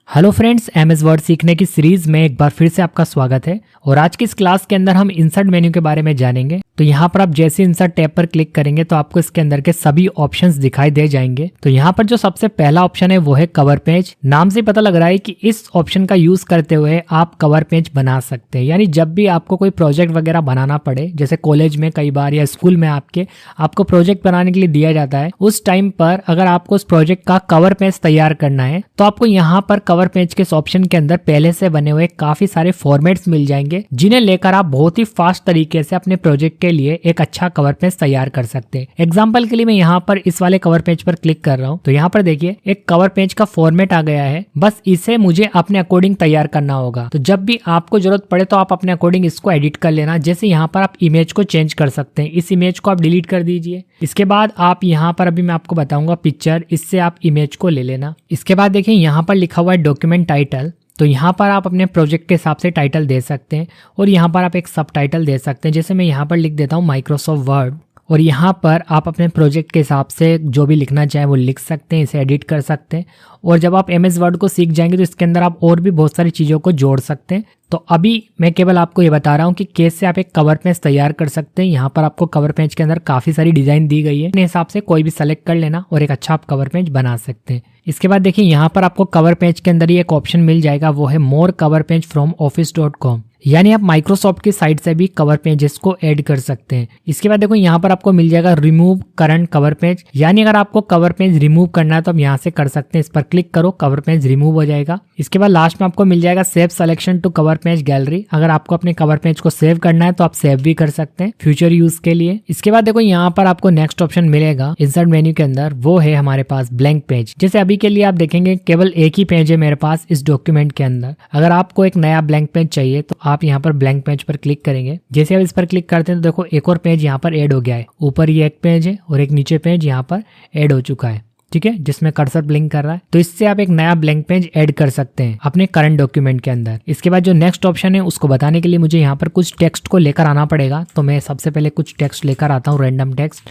Hello friends, MS word सीखने की series में एक बार फिर से आपका स्वागत है। और आज की इस क्लास के अंदर हम इंसर्ट मेन्यू के बारे में जानेंगे। तो यहाँ पर आप जैसे इंसर्ट टैब पर क्लिक करेंगे तो आपको इसके अंदर के सभी ऑप्शंस दिखाई दे जाएंगे। तो यहाँ पर जो सबसे पहला ऑप्शन है वो है कवर पेज। नाम से पता लग रहा है कि इस ऑप्शन का यूज करते हुए आप कवर पेज बना सकते हैं। यानी जब भी आपको कोई प्रोजेक्ट वगैरह बनाना पड़े, जैसे कॉलेज में कई बार या स्कूल में आपको प्रोजेक्ट बनाने के लिए दिया जाता है, उस टाइम पर अगर आपको उस प्रोजेक्ट का कवर पेज तैयार करना है तो आपको यहाँ पर कवर पेज के इस ऑप्शन के अंदर पहले से बने हुए काफी सारे फॉर्मेट्स मिल जाएंगे, जिन्हें लेकर आप बहुत ही फास्ट तरीके से अपने प्रोजेक्ट के लिए एक अच्छा कवर पेज तैयार कर सकते हैं। एग्जांपल के लिए मैं यहाँ पर इस वाले कवर पेज पर क्लिक कर रहा हूँ तो यहाँ पर देखिए एक कवर पेज का फॉर्मेट आ गया है। बस इसे मुझे अपने अकॉर्डिंग तैयार करना होगा। तो जब भी आपको जरूरत पड़े तो आप अपने अकॉर्डिंग इसको एडिट कर लेना। जैसे यहाँ पर आप इमेज को चेंज कर सकते हैं, इस इमेज को आप डिलीट कर दीजिए। इसके बाद आप यहाँ पर अभी मैं आपको बताऊंगा पिक्चर, इससे आप इमेज को ले लेना। इसके बाद देखिए यहाँ पर लिखा हुआ है डॉक्यूमेंट टाइटल। तो यहाँ पर आप अपने प्रोजेक्ट के हिसाब से टाइटल दे सकते हैं और यहाँ पर आप एक सब टाइटल दे सकते हैं। जैसे मैं यहाँ पर लिख देता हूँ माइक्रोसॉफ्ट वर्ड, और यहाँ पर आप अपने प्रोजेक्ट के हिसाब से जो भी लिखना चाहे वो लिख सकते हैं, इसे एडिट कर सकते हैं। और जब आप एमएस वर्ड को सीख जाएंगे तो इसके अंदर आप और भी बहुत सारी चीज़ों को जोड़ सकते हैं। तो अभी मैं केवल आपको ये बता रहा हूँ कि कैसे आप एक कवर पेज तैयार कर सकते हैं। यहाँ पर आपको कवर पेज के अंदर काफ़ी सारी डिज़ाइन दी गई है, अपने हिसाब से कोई भी सेलेक्ट कर लेना और एक अच्छा आप कवर पेज बना सकते हैं। इसके बाद देखिए यहाँ पर आपको कवर पेज के अंदर ही एक ऑप्शन मिल जाएगा, वो है मोर कवर पेज फ्रॉम office.com। यानी आप माइक्रोसॉफ्ट की साइट से भी कवर पेजेस को ऐड कर सकते हैं। इसके बाद देखो यहाँ पर आपको मिल जाएगा रिमूव करंट कवर पेज। यानी अगर आपको कवर पेज रिमूव करना है तो आप यहाँ से कर सकते हैं। इस पर क्लिक करो, कवर पेज रिमूव हो जाएगा। इसके बाद लास्ट में आपको मिल जाएगा save selection to cover page gallery. अगर आपको अपने कवर पेज को सेव करना है तो आप सेव भी कर सकते हैं फ्यूचर यूज के लिए। इसके बाद देखो यहाँ पर आपको नेक्स्ट ऑप्शन मिलेगा इंसर्ट मेन्यू के अंदर, वो है हमारे पास ब्लैंक पेज। जैसे अभी के लिए आप देखेंगे केवल एक ही पेज है मेरे पास इस डॉक्यूमेंट के अंदर। अगर आपको एक नया ब्लैंक पेज चाहिए तो आप यहाँ पर ब्लैंक पेज पर क्लिक करेंगे। जैसे आप इस पर क्लिक करते हैं तो देखो एक और पेज यहाँ पर ऐड हो गया है। ऊपर ये एक पेज है और एक नीचे पेज यहाँ पर ऐड हो चुका है, ठीक है, जिसमें कर्सर ब्लिंक कर रहा है। तो इससे आप एक नया ब्लैंक पेज ऐड कर सकते हैं अपने करंट डॉक्यूमेंट के अंदर। इसके बाद जो नेक्स्ट ऑप्शन है उसको बताने के लिए मुझे यहाँ पर कुछ टेक्स्ट को लेकर आना पड़ेगा। तो मैं सबसे पहले कुछ टेक्स्ट लेकर आता हूँ, रैंडम टेक्स्ट।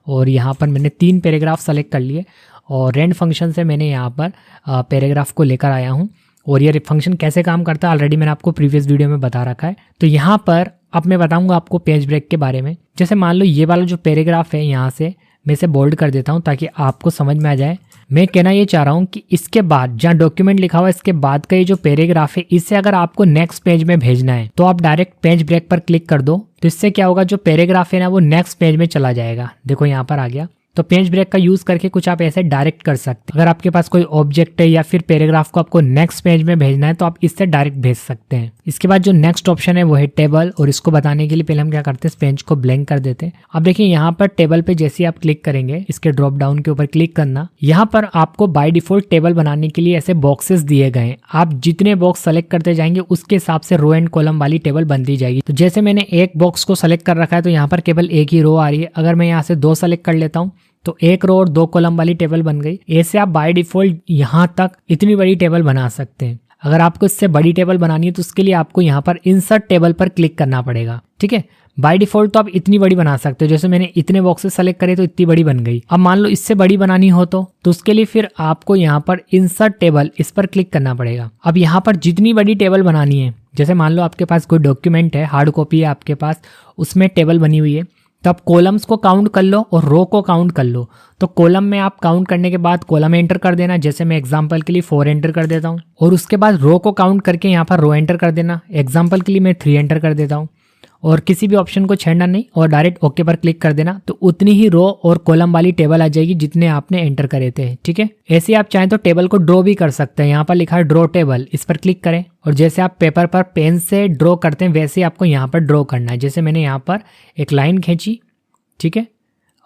और यहाँ पर मैंने 3 पैराग्राफ सेलेक्ट कर लिए और रेंड फंक्शन से मैंने यहाँ पर पैराग्राफ को लेकर आया हूँ। और ये फंक्शन कैसे काम करता है ऑलरेडी मैंने आपको प्रीवियस वीडियो में बता रखा है। तो यहाँ पर अब मैं बताऊंगा आपको पेज ब्रेक के बारे में। जैसे मान लो ये वाला जो पैराग्राफ है, यहाँ से मैं इसे बोल्ड कर देता हूँ ताकि आपको समझ में आ जाए। मैं कहना ये चाह रहा हूँ कि इसके बाद जहाँ डॉक्यूमेंट लिखा हुआ है इसके बाद का ये जो पैराग्राफ है, इसे अगर आपको नेक्स्ट पेज में भेजना है तो आप डायरेक्ट पेज ब्रेक पर क्लिक कर दो। तो इससे क्या होगा, जो पैराग्राफ है ना वो नेक्स्ट पेज में चला जाएगा। देखो यहाँ पर आ गया। तो पेज ब्रेक का यूज करके कुछ आप ऐसे डायरेक्ट कर सकते हैं। अगर आपके पास कोई ऑब्जेक्ट है या फिर पैराग्राफ को आपको नेक्स्ट पेज में भेजना है तो आप इससे डायरेक्ट भेज सकते हैं। इसके बाद जो नेक्स्ट ऑप्शन है वो है टेबल, और इसको बताने के लिए पहले हम क्या करते हैं, इस पेज को ब्लैंक कर देते हैं। अब देखिए यहाँ पर टेबल पे जैसे आप क्लिक करेंगे, इसके ड्रॉप डाउन के ऊपर क्लिक करना। यहाँ पर आपको बाय डिफॉल्ट टेबल बनाने के लिए ऐसे बॉक्सेस दिए गए हैं। आप जितने बॉक्स सेलेक्ट करते जाएंगे उसके हिसाब से रो एंड कॉलम वाली टेबल बनती जाएगी। तो जैसे मैंने एक बॉक्स को सेलेक्ट कर रखा है तो यहाँ पर केवल एक ही रो आ रही है। अगर मैं यहाँ से 2 सेलेक्ट कर लेता हूँ तो 1 रो और 2 कॉलम वाली टेबल बन गई। ऐसे आप बाय डिफॉल्ट यहाँ तक इतनी बड़ी टेबल बना सकते हैं। अगर आपको इससे बड़ी टेबल बनानी है तो उसके लिए आपको यहाँ पर इंसर्ट टेबल पर क्लिक करना पड़ेगा, ठीक है। बाय डिफॉल्ट तो आप इतनी बड़ी बना सकते हो। जैसे मैंने इतने बॉक्सेस सेलेक्ट करे तो इतनी बड़ी बन गई। अब मान लो इससे बड़ी बनानी हो तो उसके लिए फिर आपको यहाँ पर इंसर्ट टेबल, इस पर क्लिक करना पड़ेगा। अब यहाँ पर जितनी बड़ी टेबल बनानी है, जैसे मान लो आपके पास कोई डॉक्यूमेंट है, हार्ड कॉपी है आपके पास, उसमें टेबल बनी हुई है, तो आप कॉलम्स को काउंट कर लो और रो को काउंट कर लो। तो कॉलम में आप काउंट करने के बाद कॉलम एंटर कर देना। जैसे मैं एग्जांपल के लिए 4 एंटर कर देता हूँ। और उसके बाद रो को काउंट करके यहाँ पर रो एंटर कर देना। एग्जांपल के लिए मैं 3 एंटर कर देता हूँ। और किसी भी ऑप्शन को छेड़ना नहीं और डायरेक्ट ओके पर क्लिक कर देना। तो उतनी ही रो और कॉलम वाली टेबल आ जाएगी जितने आपने एंटर करे थे, ठीक है। ऐसे आप चाहें तो टेबल को ड्रॉ भी कर सकते हैं। यहाँ पर लिखा है ड्रॉ टेबल, इस पर क्लिक करें और जैसे आप पेपर पर पेन से ड्रॉ करते हैं वैसे आपको यहाँ पर ड्रॉ करना है। जैसे मैंने यहाँ पर एक लाइन खींची, ठीक है,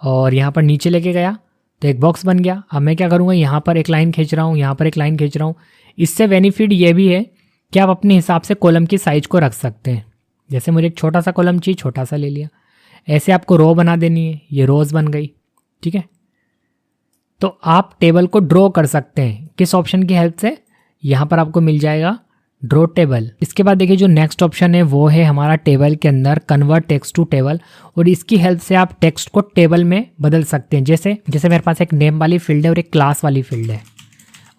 और यहाँ पर नीचे लेके गया तो एक बॉक्स बन गया। अब मैं क्या करूँगा, यहाँ पर एक लाइन खींच रहा हूँ, यहाँ पर एक लाइन खींच रहा हूँ। इससे बेनिफिट ये भी है कि आप अपने हिसाब से कॉलम की साइज को रख सकते हैं। जैसे मुझे एक छोटा सा कॉलम चाहिए, छोटा सा ले लिया। ऐसे आपको रो बना देनी है, ये रोज बन गई, ठीक है। तो आप टेबल को ड्रॉ कर सकते हैं किस ऑप्शन की हेल्प से, यहाँ पर आपको मिल जाएगा ड्रॉ टेबल। इसके बाद देखिए जो नेक्स्ट ऑप्शन है वो है हमारा टेबल के अंदर कन्वर्ट टेक्स्ट टू टेबल, और इसकी हेल्प से आप टेक्स्ट को टेबल में बदल सकते हैं। जैसे मेरे पास एक नेम वाली फील्ड है और एक क्लास वाली फील्ड है,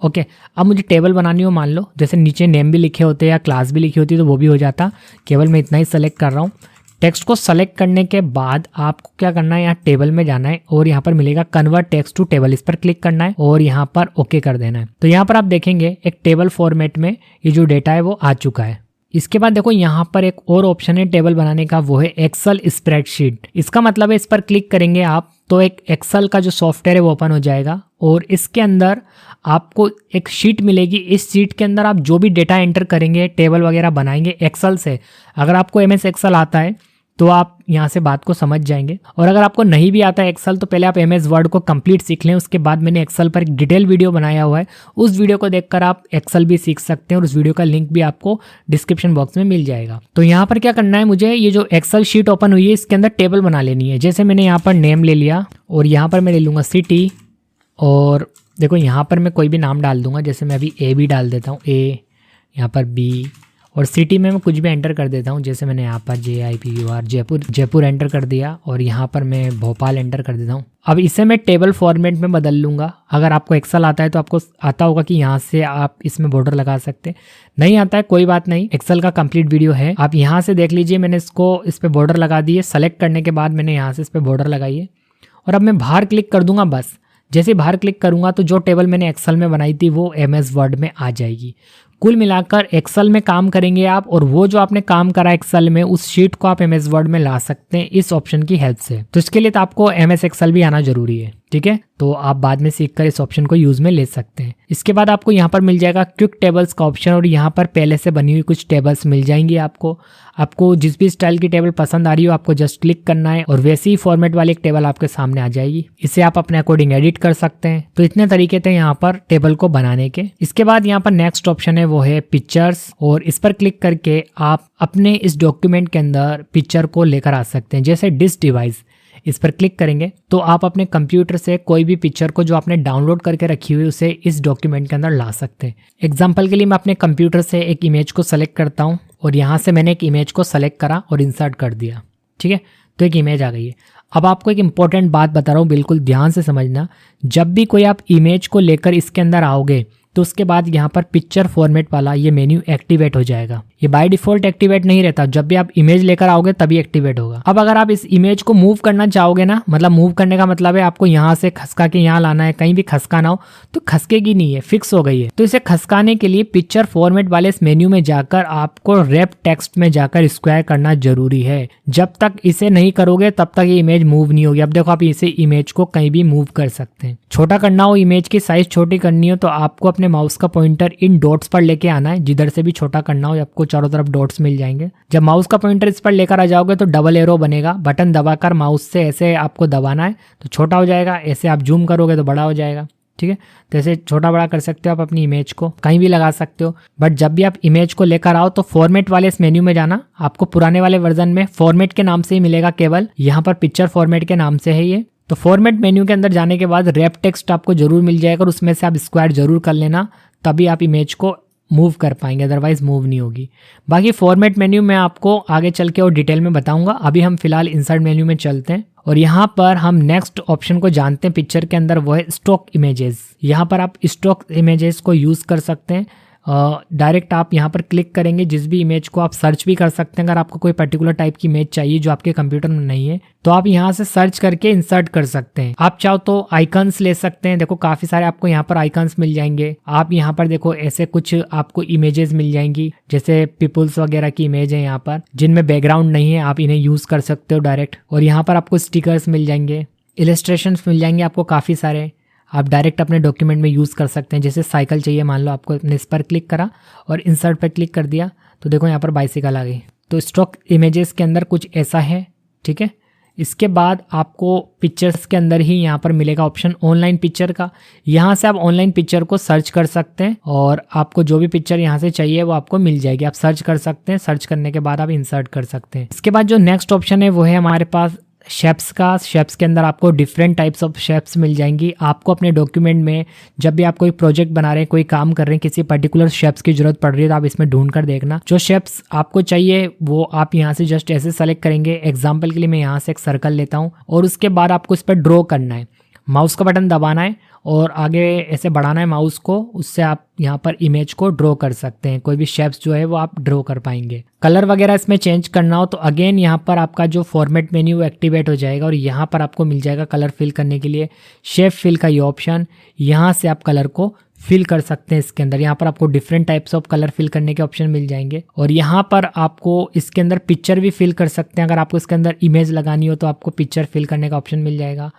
ओके, अब मुझे टेबल बनानी हो, मान लो जैसे नीचे नेम भी लिखे होते या क्लास भी लिखी होती तो वो भी हो जाता। केवल मैं इतना ही सेलेक्ट कर रहा हूँ। टेक्स्ट को सेलेक्ट करने के बाद आपको क्या करना है, यहाँ टेबल में जाना है और यहाँ पर मिलेगा कन्वर्ट टेक्स्ट टू टेबल, इस पर क्लिक करना है और यहाँ पर ओके कर देना है। तो यहाँ पर आप देखेंगे एक टेबल फॉर्मेट में ये जो डेटा है वो आ चुका है। इसके बाद देखो यहाँ पर एक और ऑप्शन है टेबल बनाने का, वो है एक्सेल स्प्रेडशीट। इसका मतलब है इस पर क्लिक करेंगे आप तो एक एक्सेल का जो सॉफ्टवेयर है वो ओपन हो जाएगा और इसके अंदर आपको एक शीट मिलेगी। इस शीट के अंदर आप जो भी डेटा एंटर करेंगे, टेबल वगैरह बनाएंगे एक्सेल से। अगर आपको MS एक्सेल आता है तो आप यहाँ से बात को समझ जाएंगे, और अगर आपको नहीं भी आता है एक्सेल तो पहले आप MS वर्ड को कंप्लीट सीख लें। उसके बाद मैंने एक्सेल पर एक डिटेल वीडियो बनाया हुआ है, उस वीडियो को देखकर आप एक्सेल भी सीख सकते हैं और उस वीडियो का लिंक भी आपको डिस्क्रिप्शन बॉक्स में मिल जाएगा। तो यहाँ पर क्या करना है, मुझे ये जो एक्सेल शीट ओपन हुई है इसके अंदर टेबल बना लेनी है। जैसे मैंने यहाँ पर नेम ले लिया और यहाँ पर मैं ले लूँगा सिटी, और देखो यहाँ पर मैं कोई भी नाम डाल दूंगा। जैसे मैं अभी AB डाल देता हूँ, A, यहाँ पर B, और सिटी में मैं कुछ भी एंटर कर देता हूँ। जैसे मैंने यहाँ पर JIPUR जयपुर एंटर कर दिया और यहाँ पर मैं भोपाल एंटर कर देता हूँ। अब इसे मैं टेबल फॉर्मेट में बदल लूँगा। अगर आपको एक्सेल आता है तो आपको आता होगा कि यहाँ से आप इसमें बॉर्डर लगा सकते हैं। नहीं आता है कोई बात नहीं, एक्सेल का कंप्लीट वीडियो है, आप यहाँ से देख लीजिए। मैंने इसको इस पर बॉर्डर लगा दिए। सेलेक्ट करने के बाद मैंने यहाँ से इस पर बॉर्डर लगाई है और अब मैं बाहर क्लिक कर दूंगा। बस जैसे बाहर क्लिक करूंगा तो जो टेबल मैंने एक्सेल में बनाई थी वो MS वर्ड में आ जाएगी। कुल मिलाकर एक्सेल में काम करेंगे आप, और वो जो आपने काम करा एक्सेल में उस शीट को आप MS वर्ड में ला सकते हैं इस ऑप्शन की हेल्प से। तो इसके लिए तो आपको MS एक्सेल भी आना जरूरी है, ठीक है। तो आप बाद में सीखकर इस ऑप्शन को यूज में ले सकते हैं। इसके बाद आपको यहाँ पर मिल जाएगा क्विक टेबल्स का ऑप्शन, और यहाँ पर पहले से बनी हुई कुछ टेबल्स मिल जाएंगी आपको जिस भी स्टाइल की टेबल पसंद आ रही हो आपको जस्ट क्लिक करना है और वैसे ही फॉर्मेट वाली एक टेबल आपके सामने आ जाएगी। इसे आप अपने अकॉर्डिंग एडिट कर सकते हैं। तो इतने तरीके थे यहाँ पर टेबल को बनाने के। इसके बाद यहाँ पर नेक्स्ट ऑप्शन है वो है पिक्चर्स, और इस पर क्लिक करके आप अपने इस डॉक्यूमेंट के अंदर पिक्चर को लेकर आ सकते हैं। जैसे डिस डिवाइस, इस पर क्लिक करेंगे तो आप अपने कंप्यूटर से कोई भी पिक्चर को जो आपने डाउनलोड करके रखी हुई उसे इस डॉक्यूमेंट के अंदर ला सकते हैं। एग्जांपल के लिए मैं अपने कंप्यूटर से एक इमेज को सेलेक्ट करता हूं और यहाँ से मैंने एक इमेज को सेलेक्ट करा और इंसर्ट कर दिया, ठीक है। तो एक इमेज आ गई है। अब आपको एक इंपॉर्टेंट बात बता रहा हूँ, बिल्कुल ध्यान से समझना। जब भी कोई आप इमेज को लेकर इसके अंदर आओगे तो उसके बाद यहाँ पर पिक्चर फॉर्मेट वाला ये मेन्यू एक्टिवेट हो जाएगा। ये बाय डिफॉल्ट एक्टिवेट नहीं रहता, जब भी आप इमेज लेकर आओगे तभी एक्टिवेट होगा। अब अगर आप इस इमेज को मूव करना चाहोगे ना, मतलब मूव करने का मतलब है आपको यहाँ से खसका के यहाँ लाना है, कहीं भी खसकाना हो तो खसकेगी नहीं है, फिक्स हो गई है। तो इसे खसकाने के लिए पिक्चर फॉर्मेट वाले इस मेन्यू में जाकर आपको रैप टेक्स्ट में जाकर स्क्वायर करना जरूरी है। जब तक इसे नहीं करोगे तब तक ये इमेज मूव नहीं होगी। अब देखो आप इसे इमेज को कहीं भी मूव कर सकते हैं। छोटा करना हो, इमेज की साइज छोटी करनी हो तो आपको अपने माउस का पॉइंटर इन डॉट्स पर लेके आना है। जिधर से भी छोटा करना हो आपको चारों तरफ डॉट्स मिल जाएंगे। जब माउस का पॉइंटर इस पर लेकर आ जाओगे तो डबल एरो बनेगा, बटन दबाकर माउस से ऐसे आपको दबाना है तो छोटा हो जाएगा, ऐसे आप जूम करोगे तो बड़ा हो जाएगा, ठीक है। तो ऐसे छोटा बड़ा कर सकते हो आप अपनी इमेज को, कहीं भी लगा सकते हो। बट जब भी आप इमेज को लेकर आओ तो फॉर्मेट वाले इस मेन्यू में जाना। आपको पुराने वाले वर्जन में फॉर्मेट के नाम से ही मिलेगा, केवल यहाँ पर पिक्चर फॉर्मेट के नाम से है ये। तो फॉर्मेट मेन्यू के अंदर जाने के बाद रैप टेक्स्ट आपको जरूर मिल जाएगा और उसमें से आप स्क्वायर जरूर कर लेना, तभी आप इमेज को मूव कर पाएंगे, अदरवाइज मूव नहीं होगी। बाकी फॉर्मेट मेन्यू मैं आपको आगे चल के और डिटेल में बताऊंगा। अभी हम फिलहाल इंसर्ट मेन्यू में चलते हैं और यहाँ पर हम नेक्स्ट ऑप्शन को जानते हैं पिक्चर के अंदर, वो है स्टॉक इमेजेस। यहाँ पर आप स्टॉक इमेजेस को यूज कर सकते हैं। डायरेक्ट आप यहाँ पर क्लिक करेंगे, जिस भी इमेज को आप सर्च भी कर सकते हैं। अगर आपको कोई पर्टिकुलर टाइप की इमेज चाहिए जो आपके कंप्यूटर में नहीं है तो आप यहाँ से सर्च करके इंसर्ट कर सकते हैं। आप चाहो तो आइकन्स ले सकते हैं। देखो काफी सारे आपको यहाँ पर आइकन्स मिल जाएंगे। आप यहाँ पर देखो ऐसे कुछ आपको इमेजेस मिल जाएंगी, जैसे पीपुल्स वगैरह की इमेज है यहाँ पर, जिनमें बैकग्राउंड नहीं है, आप इन्हें यूज कर सकते हो डायरेक्ट। और यहाँ पर आपको स्टिकर्स मिल जाएंगे, इलस्ट्रेशंस मिल जाएंगे आपको काफी सारे, आप डायरेक्ट अपने डॉक्यूमेंट में यूज़ कर सकते हैं। जैसे साइकिल चाहिए, मान लो आपको अपने इस पर क्लिक करा और इंसर्ट पर क्लिक कर दिया तो देखो यहाँ पर बाइसिकल आ गई। तो स्टॉक इमेजेस के अंदर कुछ ऐसा है, ठीक है। इसके बाद आपको पिक्चर्स के अंदर ही यहाँ पर मिलेगा ऑप्शन ऑनलाइन पिक्चर का। यहाँ से आप ऑनलाइन पिक्चर को सर्च कर सकते हैं और आपको जो भी पिक्चर यहाँ से चाहिए वो आपको मिल जाएगी। आप सर्च कर सकते हैं, सर्च करने के बाद आप इंसर्ट कर सकते हैं। इसके बाद जो नेक्स्ट ऑप्शन है वो है हमारे पास शेप्स का। शेप्स के अंदर आपको डिफरेंट टाइप्स ऑफ शेप्स मिल जाएंगी। आपको अपने डॉक्यूमेंट में जब भी आप कोई प्रोजेक्ट बना रहे हैं, कोई काम कर रहे हैं, किसी पर्टिकुलर शेप्स की जरूरत पड़ रही है तो आप इसमें ढूंढ कर देखना। जो शेप्स आपको चाहिए वो आप यहाँ से जस्ट ऐसे सेलेक्ट करेंगे। एग्जाम्पल के लिए मैं यहाँ से एक सर्कल लेता हूँ और उसके बाद आपको इस पर ड्रॉ करना है। माउस का बटन दबाना है और आगे ऐसे बढ़ाना है माउस को, उससे आप यहाँ पर इमेज को ड्रॉ कर सकते हैं। कोई भी शेप्स जो है वो आप ड्रॉ कर पाएंगे। कलर वगैरह इसमें चेंज करना हो तो अगेन यहाँ पर आपका जो फॉर्मेट मेन्यू एक्टिवेट हो जाएगा और यहाँ पर आपको मिल जाएगा कलर फिल करने के लिए शेप फिल का ये ऑप्शन। यहाँ से आप कलर को फिल कर सकते हैं। इसके अंदर यहाँ पर आपको different types of colour fill करने के ऑप्शन मिल जाएंगे और यहाँ पर आपको इसके अंदर पिक्चर भी फिल कर सकते हैं। अगर आपको इसके अंदर इमेज लगानी हो तो आपको पिक्चर फिल करने का ऑप्शन मिल जाएगा।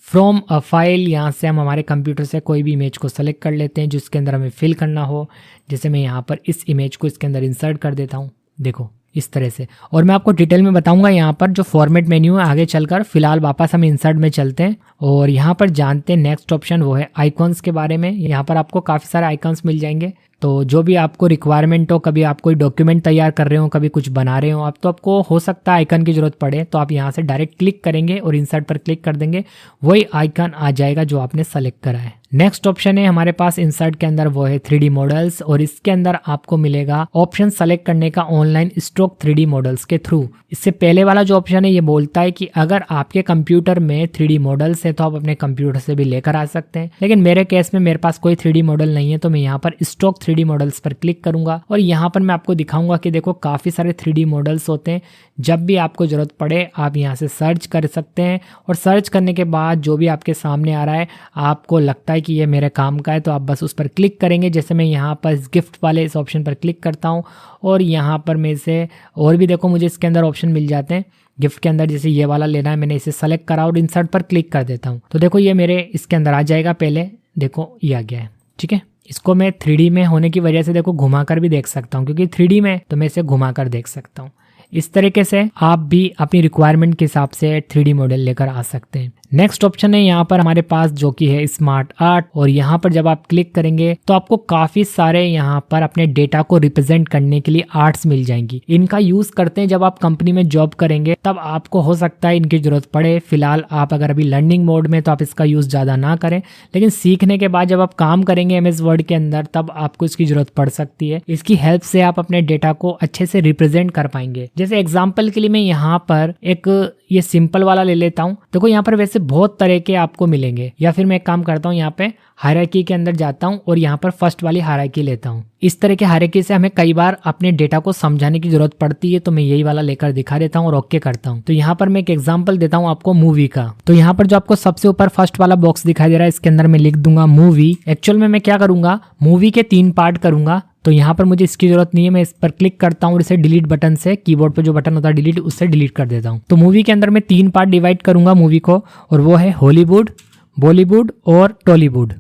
फ्रॉम अ फाइल, यहाँ से हम हमारे कंप्यूटर से कोई भी इमेज को सेलेक्ट कर लेते हैं जिसके अंदर हमें फिल करना हो। जैसे मैं यहाँ पर इस इमेज को इसके अंदर इंसर्ट कर देता हूँ, देखो इस तरह से। और मैं आपको डिटेल में बताऊंगा यहाँ पर जो फॉर्मेट मेन्यू है आगे चलकर। फिलहाल वापस हम इंसर्ट में चलते हैं और यहाँ पर जानते हैं नेक्स्ट ऑप्शन वो है आइकॉन्स के बारे में। यहाँ पर आपको काफ़ी सारे आइकॉन्स मिल जाएंगे, तो जो भी आपको रिक्वायरमेंट हो, कभी आप कोई डॉक्यूमेंट तैयार कर रहे हो, कभी कुछ बना रहे हो आप, तो आपको हो सकता है आइकन की जरूरत पड़े, तो आप यहाँ से डायरेक्ट क्लिक करेंगे और इंसर्ट पर क्लिक कर देंगे, वही आइकन आ जाएगा जो आपने सेलेक्ट करा है। नेक्स्ट ऑप्शन है हमारे पास इंसर्ट के अंदर वो है 3D मॉडल्स और इसके अंदर आपको मिलेगा ऑप्शन सेलेक्ट करने का ऑनलाइन स्टॉक 3D मॉडल्स के थ्रू। इससे पहले वाला जो ऑप्शन है ये बोलता है कि अगर आपके कंप्यूटर में 3D मॉडल्स है तो आप अपने कंप्यूटर से भी लेकर आ सकते हैं, लेकिन मेरे केस में मेरे पास कोई 3D मॉडल नहीं है तो मैं यहाँ पर स्टॉक 3D मॉडल्स पर क्लिक करूंगा और यहाँ पर मैं आपको दिखाऊंगा कि देखो काफ़ी सारे 3D मॉडल्स होते हैं। जब भी आपको ज़रूरत पड़े आप यहाँ से सर्च कर सकते हैं और सर्च करने के बाद जो भी आपके सामने आ रहा है आपको लगता है कि ये मेरे काम का है तो आप बस उस पर क्लिक करेंगे। जैसे मैं यहाँ पर इस गिफ्ट वाले इस ऑप्शन पर क्लिक करता हूँ और यहाँ पर मैं इसे और भी देखो मुझे इसके अंदर ऑप्शन मिल जाते हैं गिफ्ट के अंदर। जैसे ये वाला लेना है, मैंने इसे सेलेक्ट करा और इंसर्ट पर क्लिक कर देता हूँ तो देखो ये मेरे इसके अंदर आ जाएगा। पहले देखो ये आ गया है, ठीक है। इसको मैं 3D में होने की वजह से देखो घुमाकर भी देख सकता हूँ, क्योंकि 3D में तो मैं इसे घुमाकर देख सकता हूँ। इस तरीके से आप भी अपनी रिक्वायरमेंट के हिसाब से 3D मॉडल लेकर आ सकते हैं। नेक्स्ट ऑप्शन है यहाँ पर हमारे पास जो कि है स्मार्ट आर्ट और यहाँ पर जब आप क्लिक करेंगे तो आपको काफी सारे यहाँ पर अपने डेटा को रिप्रेजेंट करने के लिए आर्ट्स मिल जाएंगी। इनका यूज करते हैं जब आप कंपनी में जॉब करेंगे तब आपको हो सकता है इनकी जरूरत पड़े। फिलहाल आप अगर अभी लर्निंग मोड में तो आप इसका यूज ज्यादा ना करें, लेकिन सीखने के बाद जब आप काम करेंगे MS वर्ड के अंदर तब आपको इसकी जरूरत पड़ सकती है। इसकी हेल्प से आप अपने डेटा को अच्छे से रिप्रेजेंट कर पाएंगे। जैसे एग्जाम्पल के लिए मैं यहाँ पर एक ये सिंपल वाला ले लेता हूँ। देखो यहाँ पर वैसे बहुत तरह के आपको मिलेंगे, या फिर मैं एक काम करता हूँ यहाँ पे हायरार्की के अंदर जाता हूँ और यहाँ पर फर्स्ट वाली हायरार्की लेता हूँ। इस तरह के हायरार्की से हमें कई बार अपने डेटा को समझाने की जरूरत पड़ती है, तो मैं यही वाला लेकर दिखा देता हूँ और ओके करता हूँ। तो यहाँ पर मैं एक एग्जांपल देता हूँ आपको मूवी का। तो यहाँ पर जो आपको सबसे ऊपर फर्स्ट वाला बॉक्स दिखाई दे रहा है इसके अंदर मैं लिख दूंगा मूवी। एक्चुअल में मैं क्या करूंगा, मूवी के 3 पार्ट करूंगा। तो यहाँ पर मुझे इसकी जरूरत नहीं है, मैं इस पर क्लिक करता हूँ और इसे डिलीट बटन से, कीबोर्ड पे जो बटन होता है डिलीट, उससे डिलीट कर देता हूँ। तो मूवी के अंदर मैं 3 पार्ट डिवाइड करूंगा मूवी को, और वो है हॉलीवुड, बॉलीवुड और टॉलीवुड।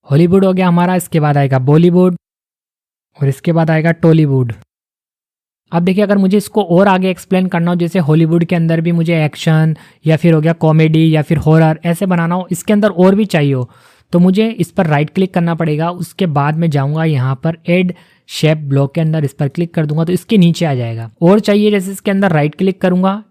हॉलीवुड हो गया हमारा, इसके बाद आएगा बॉलीवुड और इसके बाद आएगा टॉलीवुड। अब देखिए अगर मुझे इसको और आगे एक्सप्लेन करना हो, जैसे हॉलीवुड के अंदर भी मुझे एक्शन या फिर हो गया कॉमेडी या फिर हॉरर ऐसे बनाना हो, इसके अंदर और भी चाहिए हो, तो मुझे इस पर राइट क्लिक करना पड़ेगा। उसके बाद मैं जाऊंगा यहाँ पर ऐड शेप ब्लॉक के अंदर, इस पर क्लिक कर दूंगा तो इसके नीचे आ जाएगा। और चाहिए जैसे इसके अंदर राइट क्लिक करूंगा,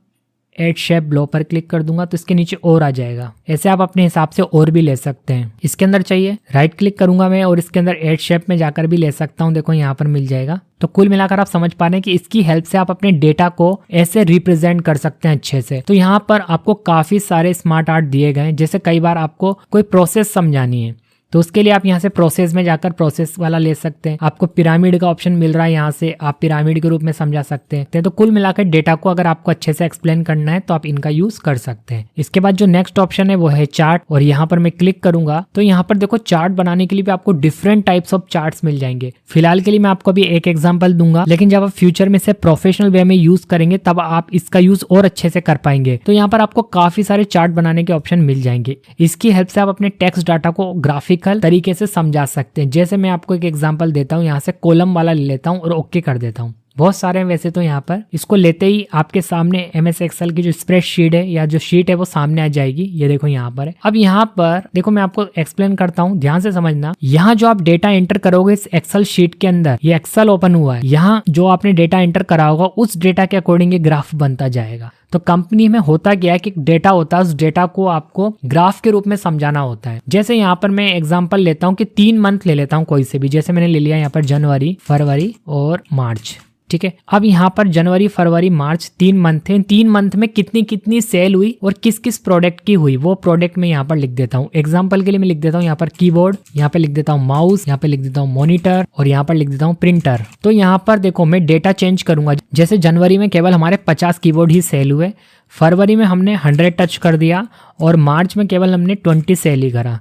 ऐड शेप ब्लॉक पर क्लिक कर दूंगा तो इसके नीचे और आ जाएगा। ऐसे आप अपने हिसाब से और भी ले सकते हैं। इसके अंदर चाहिए राइट क्लिक करूंगा मैं और इसके अंदर ऐड शेप में जाकर भी ले सकता हूं। देखो यहाँ पर मिल जाएगा। तो कुल मिलाकर आप समझ पा रहे हैं कि इसकी हेल्प से आप अपने डेटा को ऐसे रिप्रेजेंट कर सकते हैं अच्छे से। तो यहाँ पर आपको काफी सारे स्मार्ट आर्ट दिए गए हैं। जैसे कई बार आपको कोई प्रोसेस समझानी है तो उसके लिए आप यहाँ से प्रोसेस में जाकर प्रोसेस वाला ले सकते हैं। आपको पिरामिड का ऑप्शन मिल रहा है, यहाँ से आप पिरामिड के रूप में समझा सकते हैं। तो कुल मिलाकर डेटा को अगर आपको अच्छे से एक्सप्लेन करना है तो आप इनका यूज कर सकते हैं। इसके बाद जो नेक्स्ट ऑप्शन है वो है चार्ट, और यहाँ पर मैं क्लिक करूंगा तो यहाँ पर देखो चार्ट बनाने के लिए भी आपको डिफरेंट टाइप्स ऑफ चार्ट्स मिल जाएंगे। फिलहाल के लिए मैं आपको अभी एक एग्जाम्पल दूंगा, लेकिन जब आप फ्यूचर में से प्रोफेशनल वे में यूज करेंगे तब आप इसका यूज और अच्छे से कर पाएंगे। तो यहाँ पर आपको काफी सारे चार्ट बनाने के ऑप्शन मिल जाएंगे। इसकी हेल्प से आप अपने टेक्स्ट डाटा को ग्राफिकल तरीके से समझा सकते हैं। जैसे मैं आपको एक एग्जांपल देता हूँ, यहाँ से कॉलम वाला ले लेता हूँ और ओके कर देता हूँ। बहुत सारे हैं वैसे तो यहाँ पर। इसको लेते ही आपके सामने MS एक्सेल की जो स्प्रेडशीट है या जो शीट है वो सामने आ जाएगी। ये देखो यहाँ पर है। अब यहाँ पर देखो मैं आपको एक्सप्लेन करता हूँ, ध्यान से समझना। यहाँ जो आप डेटा एंटर करोगे इस एक्सेल शीट के अंदर, ये एक्सेल ओपन हुआ है, यहाँ जो आपने डेटा एंटर करा होगा उस डेटा के अकॉर्डिंग ये ग्राफ बनता जाएगा। तो कंपनी में होता क्या है कि डेटा होता है, उस डेटा को आपको ग्राफ के रूप में समझाना होता है। जैसे यहाँ पर मैं एग्जांपल लेता हूँ कि 3 मंथ ले लेता हूँ कोई से भी, जैसे मैंने ले लिया यहाँ पर जनवरी, फरवरी और मार्च, ठीक है। अब यहाँ पर जनवरी, फरवरी, मार्च 3 मंथ है। 3 मंथ में कितनी कितनी सेल हुई और किस किस प्रोडक्ट की हुई, वो प्रोडक्ट मैं यहाँ पर लिख देता हूँ। एग्जांपल के लिए मैं लिख देता हूँ यहाँ पर कीबोर्ड, यहाँ पे लिख देता हूँ माउस, यहाँ पे लिख देता हूँ मॉनिटर और यहाँ पर लिख देता हूँ प्रिंटर। तो यहाँ पर देखो मैं डेटा चेंज करूंगा। जैसे जनवरी में केवल हमारे 50 कीबोर्ड ही सेल हुए, फरवरी में हमने 100 टच कर दिया और मार्च में केवल हमने 20 सेल ही करा।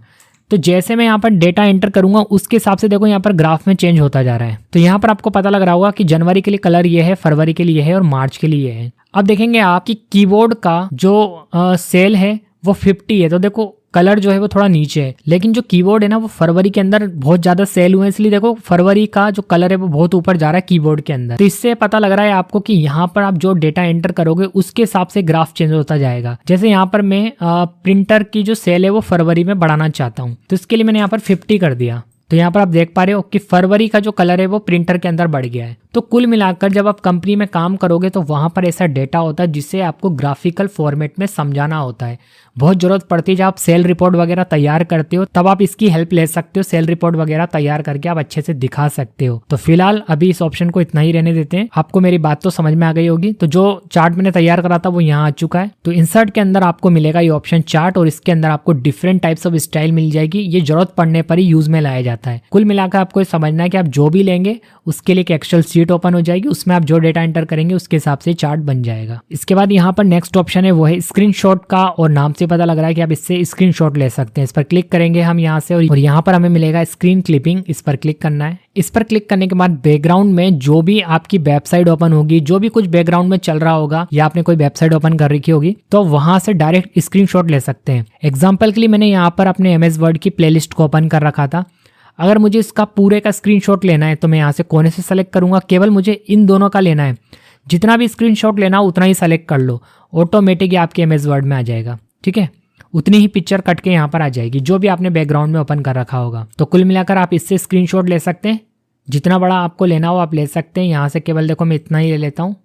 तो जैसे मैं यहाँ पर डेटा एंटर करूंगा उसके हिसाब से देखो यहाँ पर ग्राफ में चेंज होता जा रहा है। तो यहाँ पर आपको पता लग रहा होगा कि जनवरी के लिए कलर ये है, फरवरी के लिए ये है और मार्च के लिए ये है। अब देखेंगे आप कि कीबोर्ड का जो सेल है वो 50 है, तो देखो कलर जो है वो थोड़ा नीचे है, लेकिन जो कीबोर्ड है ना वो फरवरी के अंदर बहुत ज्यादा सेल हुए, इसलिए देखो फरवरी का जो कलर है वो बहुत ऊपर जा रहा है कीबोर्ड के अंदर। तो इससे पता लग रहा है आपको कि यहाँ पर आप जो डेटा एंटर करोगे उसके हिसाब से ग्राफ चेंज होता जाएगा। जैसे यहाँ पर मैं प्रिंटर की जो सेल है वो फरवरी में बढ़ाना चाहता हूँ, तो इसके लिए मैंने यहाँ पर 50 कर दिया। तो यहाँ पर आप देख पा रहे हो कि फरवरी का जो कलर है वो प्रिंटर के अंदर बढ़ गया है। तो कुल मिलाकर जब आप कंपनी में काम करोगे तो वहां पर ऐसा डेटा होता है जिसे आपको ग्राफिकल फॉर्मेट में समझाना होता है। बहुत जरूरत पड़ती है जब आप सेल रिपोर्ट वगैरह तैयार करते हो, तब आप इसकी हेल्प ले सकते हो। सेल रिपोर्ट वगैरह तैयार करके आप अच्छे से दिखा सकते हो। तो फिलहाल अभी इस ऑप्शन को इतना ही रहने देते हैं। आपको मेरी बात तो समझ में आ गई होगी। तो जो चार्ट मैंने तैयार करा था वो यहाँ आ चुका है। तो इंसर्ट के अंदर आपको मिलेगा ये ऑप्शन चार्ट और इसके अंदर आपको डिफरेंट टाइप्स ऑफ स्टाइल मिल जाएगी। ये जरूरत पड़ने पर ही यूज में लाया जाता है। कुल मिलाकर आपको समझना है कि आप जो भी लेंगे उसके लिए एक एक्सेल शीट ओपन हो जाएगी, उसमें आप जो डेटा एंटर करेंगे उसके हिसाब से चार्ट बन जाएगा। इसके बाद यहाँ पर नेक्स्ट ऑप्शन है वो है स्क्रीनशॉट का, और नाम से पता लग रहा है कि आप इससे स्क्रीनशॉट ले सकते हैं। इस पर क्लिक करेंगे हम यहाँ से और यहाँ पर हमें मिलेगा स्क्रीन क्लिपिंग, इस पर क्लिक करना है। इस पर क्लिक करने के बाद बैकग्राउंड में जो भी आपकी वेबसाइट ओपन होगी, जो भी कुछ बैकग्राउंड में चल रहा होगा या आपने कोई वेबसाइट ओपन कर रखी होगी, तो वहां से डायरेक्ट स्क्रीनशॉट ले सकते हैं। एग्जांपल के लिए मैंने यहाँ पर अपने MS वर्ड की प्लेलिस्ट को ओपन कर रखा था। अगर मुझे इसका पूरे का स्क्रीनशॉट लेना है तो मैं यहाँ से कोने से सेलेक्ट करूंगा। केवल मुझे इन दोनों का लेना है, जितना भी स्क्रीनशॉट लेना हो उतना ही सेलेक्ट कर लो, ऑटोमेटिक आपके MS वर्ड में आ जाएगा। ठीक है, उतनी ही पिक्चर कट के यहाँ पर आ जाएगी जो भी आपने बैकग्राउंड में ओपन कर रखा होगा। तो कुल मिलाकर आप इससे स्क्रीनशॉट ले सकते हैं, जितना बड़ा आपको लेना हो आप ले सकते हैं। यहाँ से केवल देखो मैं इतना ही ले लेता हूँ,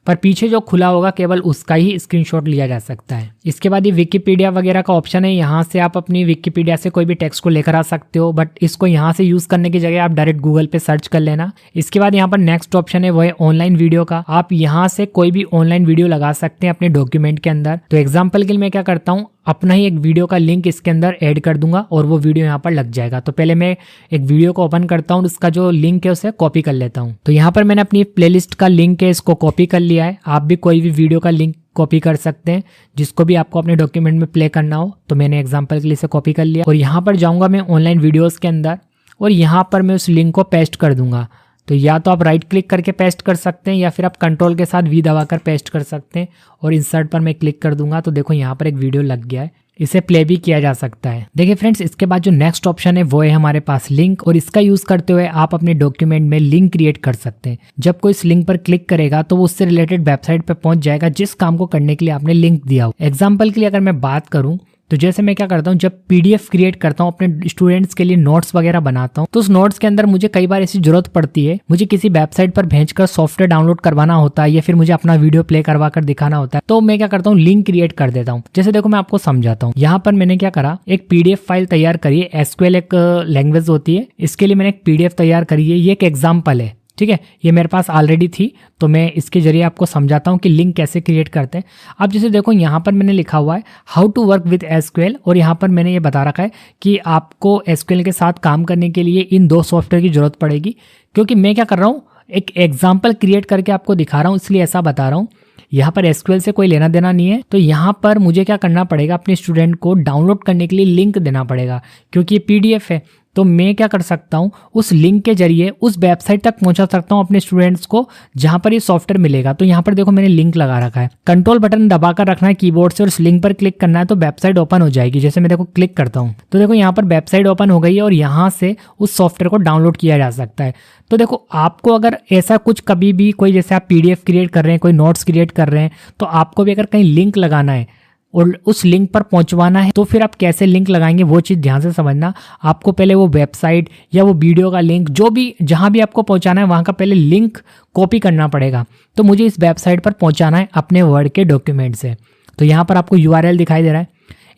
पर पीछे जो खुला होगा केवल उसका ही स्क्रीनशॉट लिया जा सकता है। इसके बाद ये विकिपीडिया वगैरह का ऑप्शन है, यहाँ से आप अपनी विकिपीडिया से कोई भी टेक्स्ट को लेकर आ सकते हो, बट इसको यहाँ से यूज करने की जगह आप डायरेक्ट गूगल पे सर्च कर लेना। इसके बाद यहाँ पर नेक्स्ट ऑप्शन है वो है ऑनलाइन वीडियो का। आप यहाँ से कोई भी ऑनलाइन वीडियो लगा सकते हैं अपने डॉक्यूमेंट के अंदर। तो एग्जाम्पल के लिए मैं क्या करता हूँ, अपना ही एक वीडियो का लिंक इसके अंदर ऐड कर दूंगा और वो वीडियो यहाँ पर लग जाएगा। तो पहले मैं एक वीडियो को ओपन करता हूँ, उसका जो लिंक है उसे कॉपी कर लेता हूँ। तो यहाँ पर मैंने अपनी प्लेलिस्ट का लिंक है इसको कॉपी कर लिया है। आप भी कोई भी वीडियो का लिंक कॉपी कर सकते हैं जिसको भी आपको अपने डॉक्यूमेंट में प्ले करना हो। तो मैंने एग्जाम्पल के लिए इसे कॉपी कर लिया और यहाँ पर जाऊँगा मैं ऑनलाइन वीडियोज़ के अंदर और यहाँ पर मैं उस लिंक को पेस्ट कर दूंगा। तो या तो आप राइट क्लिक करके पेस्ट कर सकते हैं या फिर आप कंट्रोल के साथ V दबाकर पेस्ट कर सकते हैं। और इंसर्ट पर मैं क्लिक कर दूंगा तो देखो यहाँ पर एक वीडियो लग गया है, इसे प्ले भी किया जा सकता है। देखिए फ्रेंड्स, इसके बाद जो नेक्स्ट ऑप्शन है वो है हमारे पास लिंक, और इसका यूज करते हुए आप अपने डॉक्यूमेंट में लिंक क्रिएट कर सकते हैं। जब कोई इस लिंक पर क्लिक करेगा तो वो उससे रिलेटेड वेबसाइट पे पहुंच जाएगा जिस काम को करने के लिए आपने लिंक दिया हो। एग्जाम्पल के लिए अगर मैं बात करूं तो जैसे मैं क्या करता हूँ, जब PDF क्रिएट करता हूँ अपने स्टूडेंट्स के लिए, नोट्स वगैरह बनाता हूँ, तो उस नोट्स के अंदर मुझे कई बार ऐसी जरूरत पड़ती है, मुझे किसी वेबसाइट पर भेजकर सॉफ्टवेयर डाउनलोड करवाना होता है या फिर मुझे अपना वीडियो प्ले करवा कर दिखाना होता है। तो मैं क्या करता हूँ, लिंक क्रिएट कर देता हूँ। जैसे देखो मैं आपको समझाता हूँ। यहाँ पर मैंने क्या करा, एक PDF फाइल तैयार करी है। SQL एक लैंग्वेज होती है, इसके लिए मैंने एक PDF तैयार करी है। ये एक एग्जाम्पल है, ठीक है, ये मेरे पास ऑलरेडी थी तो मैं इसके जरिए आपको समझाता हूँ कि लिंक कैसे क्रिएट करते हैं। अब जैसे देखो यहाँ पर मैंने लिखा हुआ है how to work with SQL, और यहाँ पर मैंने ये बता रखा है कि आपको SQL के साथ काम करने के लिए इन 2 सॉफ्टवेयर की जरूरत पड़ेगी। क्योंकि मैं क्या कर रहा हूँ, एक एग्जाम्पल क्रिएट करके आपको दिखा रहा हूँ, इसलिए ऐसा बता रहा हूँ। यहाँ पर SQL से कोई लेना देना नहीं है, तो यहाँ पर मुझे क्या करना पड़ेगा, अपने स्टूडेंट को डाउनलोड करने के लिए लिंक देना पड़ेगा। क्योंकि ये PDF है तो मैं क्या कर सकता हूँ, उस लिंक के जरिए उस वेबसाइट तक पहुंचा सकता हूँ अपने स्टूडेंट्स को जहां पर ये सॉफ्टवेयर मिलेगा। तो यहाँ पर देखो मैंने लिंक लगा रखा है, कंट्रोल बटन दबाकर रखना है कीबोर्ड से और उस लिंक पर क्लिक करना है तो वेबसाइट ओपन हो जाएगी। जैसे मैं देखो क्लिक करता हूँ तो देखो यहाँ पर वेबसाइट ओपन हो गई है और यहाँ से उस सॉफ्टवेयर को डाउनलोड किया जा सकता है। तो देखो आपको अगर ऐसा कुछ कभी भी कोई, जैसे आप PDF क्रिएट कर रहे हैं, कोई नोट्स क्रिएट कर रहे हैं, तो आपको भी अगर कहीं लिंक लगाना है और उस लिंक पर पहुंचवाना है, तो फिर आप कैसे लिंक लगाएंगे वो चीज़ ध्यान से समझना। आपको पहले वो वेबसाइट या वो वीडियो का लिंक, जो भी जहां भी आपको पहुंचाना है वहां का पहले लिंक कॉपी करना पड़ेगा। तो मुझे इस वेबसाइट पर पहुंचाना है अपने वर्ड के डॉक्यूमेंट से। तो यहाँ पर आपको URL दिखाई दे रहा है,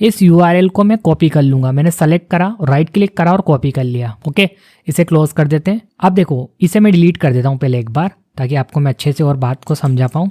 इस URL को मैं कॉपी कर लूंगा। मैंने सेलेक्ट करा, राइट क्लिक करा और कॉपी कर लिया। ओके, इसे क्लोज कर देते हैं। अब देखो, इसे मैं डिलीट कर देता हूँ पहले एक बार, ताकि आपको मैं अच्छे से और बात को समझा पाऊँ।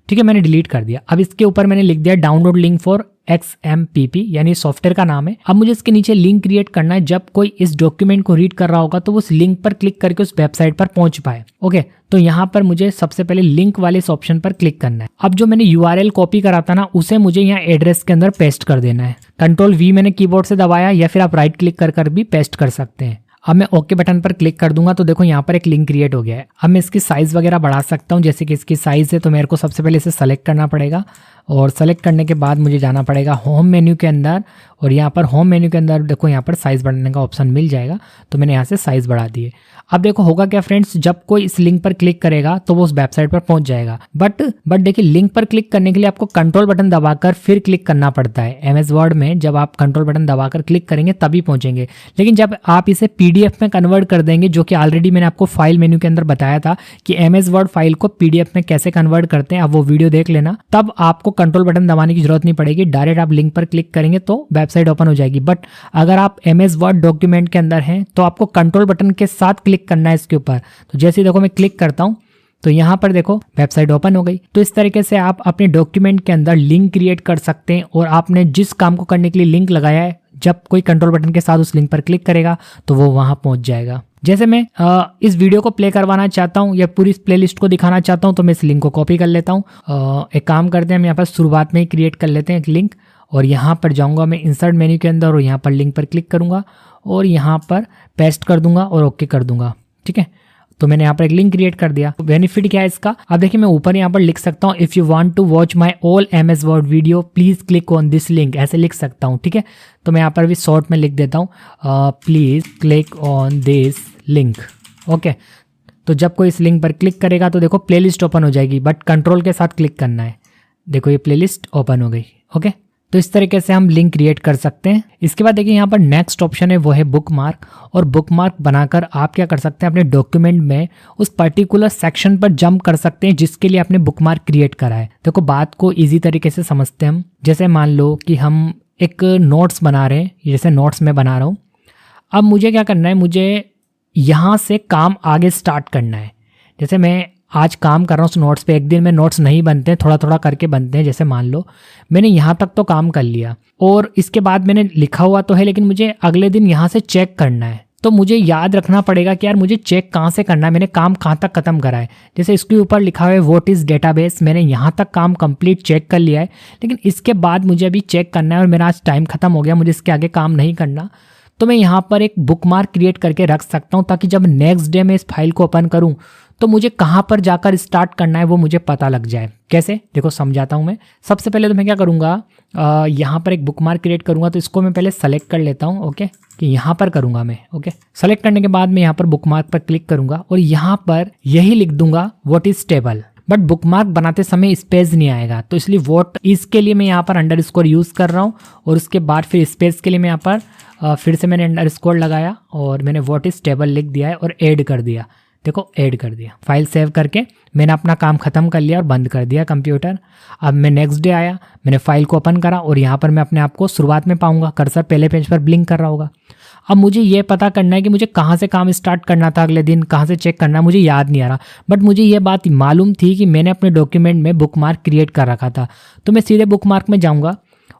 ठीक है, मैंने डिलीट कर दिया। अब इसके ऊपर मैंने लिख दिया डाउनलोड लिंक फॉर XMPP, यानी सॉफ्टवेयर का नाम है। अब मुझे इसके नीचे लिंक क्रिएट करना है, जब कोई इस डॉक्यूमेंट को रीड कर रहा होगा तो वो उस लिंक पर क्लिक करके उस वेबसाइट पर पहुंच पाए। ओके, तो यहाँ पर मुझे सबसे पहले लिंक वाले इस ऑप्शन पर क्लिक करना है। अब जो मैंने URL कॉपी करा था ना, उसे मुझे यहाँ एड्रेस के अंदर पेस्ट कर देना है। Ctrl+V मैंने कीबोर्ड से दबाया, या फिर आप राइट क्लिक कर भी पेस्ट कर सकते हैं। अब मैं ओके बटन पर क्लिक कर दूंगा तो देखो यहाँ पर एक लिंक क्रिएट हो गया है। अब मैं इसकी साइज़ वगैरह बढ़ा सकता हूँ, जैसे कि इसकी साइज़ है तो मेरे को सबसे पहले इसे सेलेक्ट करना पड़ेगा, और सेलेक्ट करने के बाद मुझे जाना पड़ेगा होम मेन्यू के अंदर, और यहाँ पर होम मेन्यू के अंदर देखो यहाँ पर साइज़ बढ़ाने का ऑप्शन मिल जाएगा। तो मैंने यहाँ से साइज़ बढ़ा दिए। अब देखो होगा क्या फ्रेंड्स, जब कोई इस लिंक पर क्लिक करेगा तो वो उस वेबसाइट पर पहुंच जाएगा। बट देखिए, लिंक पर क्लिक करने के लिए आपको कंट्रोल बटन दबाकर फिर क्लिक करना पड़ता है। MS वर्ड में जब आप कंट्रोल बटन दबाकर क्लिक करेंगे तभी पहुंचेंगे। लेकिन जब आप इसे PDF में कन्वर्ट कर देंगे, जो कि ऑलरेडी मैंने आपको फाइल मेन्यू के अंदर बताया था कि MS वर्ड फाइल को PDF में कैसे कन्वर्ट करते हैं, आप वो वीडियो देख लेना, तब आपको कंट्रोल बटन दबाने की जरूरत नहीं पड़ेगी। डायरेक्ट आप लिंक पर क्लिक करेंगे तो वेबसाइट ओपन हो जाएगी। बट अगर आप MS वर्ड डॉक्यूमेंट के अंदर हैं तो आपको कंट्रोल बटन के साथ क्लिक करना है इसके ऊपर। तो जैसे देखो मैं क्लिक करता हूं तो यहाँ पर देखो वेबसाइट ओपन हो गई। तो इस तरीके से आप अपने डॉक्यूमेंट के अंदर लिंक क्रिएट कर सकते हैं, और आपने जिस काम को करने के लिए लिंक लगाया है, जब कोई कंट्रोल बटन के साथ उस लिंक पर क्लिक करेगा तो वो वहां पहुंच जाएगा। जैसे मैं इस वीडियो को प्ले करवाना चाहता हूं या पूरी इस प्लेलिस्ट को दिखाना चाहता हूं, तो मैं इस लिंक को कॉपी कर लेता हूं। एक काम करते हैं, हम यहाँ पर शुरुआत में ही क्रिएट कर लेते हैं एक लिंक, और यहाँ पर जाऊँगा मैं इंसर्ट मेन्यू के अंदर, और यहाँ पर लिंक पर क्लिक करूँगा और यहाँ पर पेस्ट कर दूंगा और ओके कर दूंगा। ठीक है, तो मैंने यहाँ पर एक लिंक क्रिएट कर दिया। बेनिफिट क्या है इसका, अब देखिए मैं ऊपर यहाँ पर लिख सकता हूँ, if you want to watch my all MS Word video please click on this link, ऐसे लिख सकता हूँ। ठीक है, तो मैं यहाँ पर भी शॉर्ट में लिख देता हूँ, please click on this link. Okay, तो जब कोई इस लिंक पर क्लिक करेगा तो देखो प्लेलिस्ट ओपन हो जाएगी, बट कंट्रोल के साथ क्लिक करना है। देखो ये प्लेलिस्ट ओपन हो गई। ओके, तो इस तरीके से हम लिंक क्रिएट कर सकते हैं। इसके बाद देखिए यहाँ पर नेक्स्ट ऑप्शन है, वो है बुकमार्क। और बुकमार्क बनाकर आप क्या कर सकते हैं, अपने डॉक्यूमेंट में उस पर्टिकुलर सेक्शन पर जंप कर सकते हैं जिसके लिए आपने बुकमार्क क्रिएट करा है। देखो बात को इजी तरीके से समझते हैं हम। जैसे मान लो कि हम एक नोट्स बना रहे हैं, जैसे नोट्स में बना रहा हूँ। अब मुझे क्या करना है, मुझे यहाँ से काम आगे स्टार्ट करना है। जैसे मैं आज काम कर रहा हूँ उस नोट्स पे, एक दिन में नोट्स नहीं बनते, थोड़ा थोड़ा करके बनते हैं। जैसे मान लो मैंने यहाँ तक तो काम कर लिया, और इसके बाद मैंने लिखा हुआ तो है, लेकिन मुझे अगले दिन यहाँ से चेक करना है। तो मुझे याद रखना पड़ेगा कि यार मुझे चेक कहाँ से करना है, मैंने काम कहाँ तक खत्म करा है। जैसे इसके ऊपर लिखा हुआ है व्हाट इज़ डेटाबेस, मैंने यहाँ तक काम कंप्लीट चेक कर लिया है, लेकिन इसके बाद मुझे अभी चेक करना है और मेरा आज टाइम खत्म हो गया, मुझे इसके आगे काम नहीं करना। तो मैं यहाँ पर एक बुकमार्क क्रिएट करके रख सकता हूँ, ताकि जब नेक्स्ट डे मैं इस फाइल को ओपन करूँ तो मुझे कहाँ पर जाकर स्टार्ट करना है वो मुझे पता लग जाए। कैसे, देखो समझाता हूँ मैं। सबसे पहले तो मैं क्या करूँगा, यहाँ पर एक बुकमार्क क्रिएट करूँगा। तो इसको मैं पहले सेलेक्ट कर लेता हूँ। ओके, कि यहाँ पर करूँगा मैं। ओके, सेलेक्ट करने के बाद मैं यहाँ पर बुकमार्क पर क्लिक करूँगा और यहाँ पर यही लिख दूंगा what is table. But bookmark बनाते समय स्पेस नहीं आएगा, तो इसलिए व्हाट इज के लिए मैं यहाँ पर अंडरस्कोर यूज़ कर रहा हूँ, और उसके बाद फिर स्पेस के लिए मैं यहाँ पर फिर से मैंने अंडरस्कोर लगाया और मैंने व्हाट इज टेबल लिख दिया है और ऐड कर दिया। देखो ऐड कर दिया। फाइल सेव करके मैंने अपना काम खत्म कर लिया और बंद कर दिया कंप्यूटर। अब मैं नेक्स्ट डे आया, मैंने फाइल को ओपन करा और यहाँ पर मैं अपने आप को शुरुआत में पाऊंगा, कर्सर पहले पेज पर ब्लिंक कर रहा होगा। अब मुझे ये पता करना है कि मुझे कहाँ से काम स्टार्ट करना था, अगले दिन कहाँ से चेक करना है, मुझे याद नहीं आ रहा। बट मुझे ये बात मालूम थी कि मैंने अपने डॉक्यूमेंट में बुकमार्क क्रिएट कर रखा था। तो मैं सीधे बुकमार्क में जाऊँगा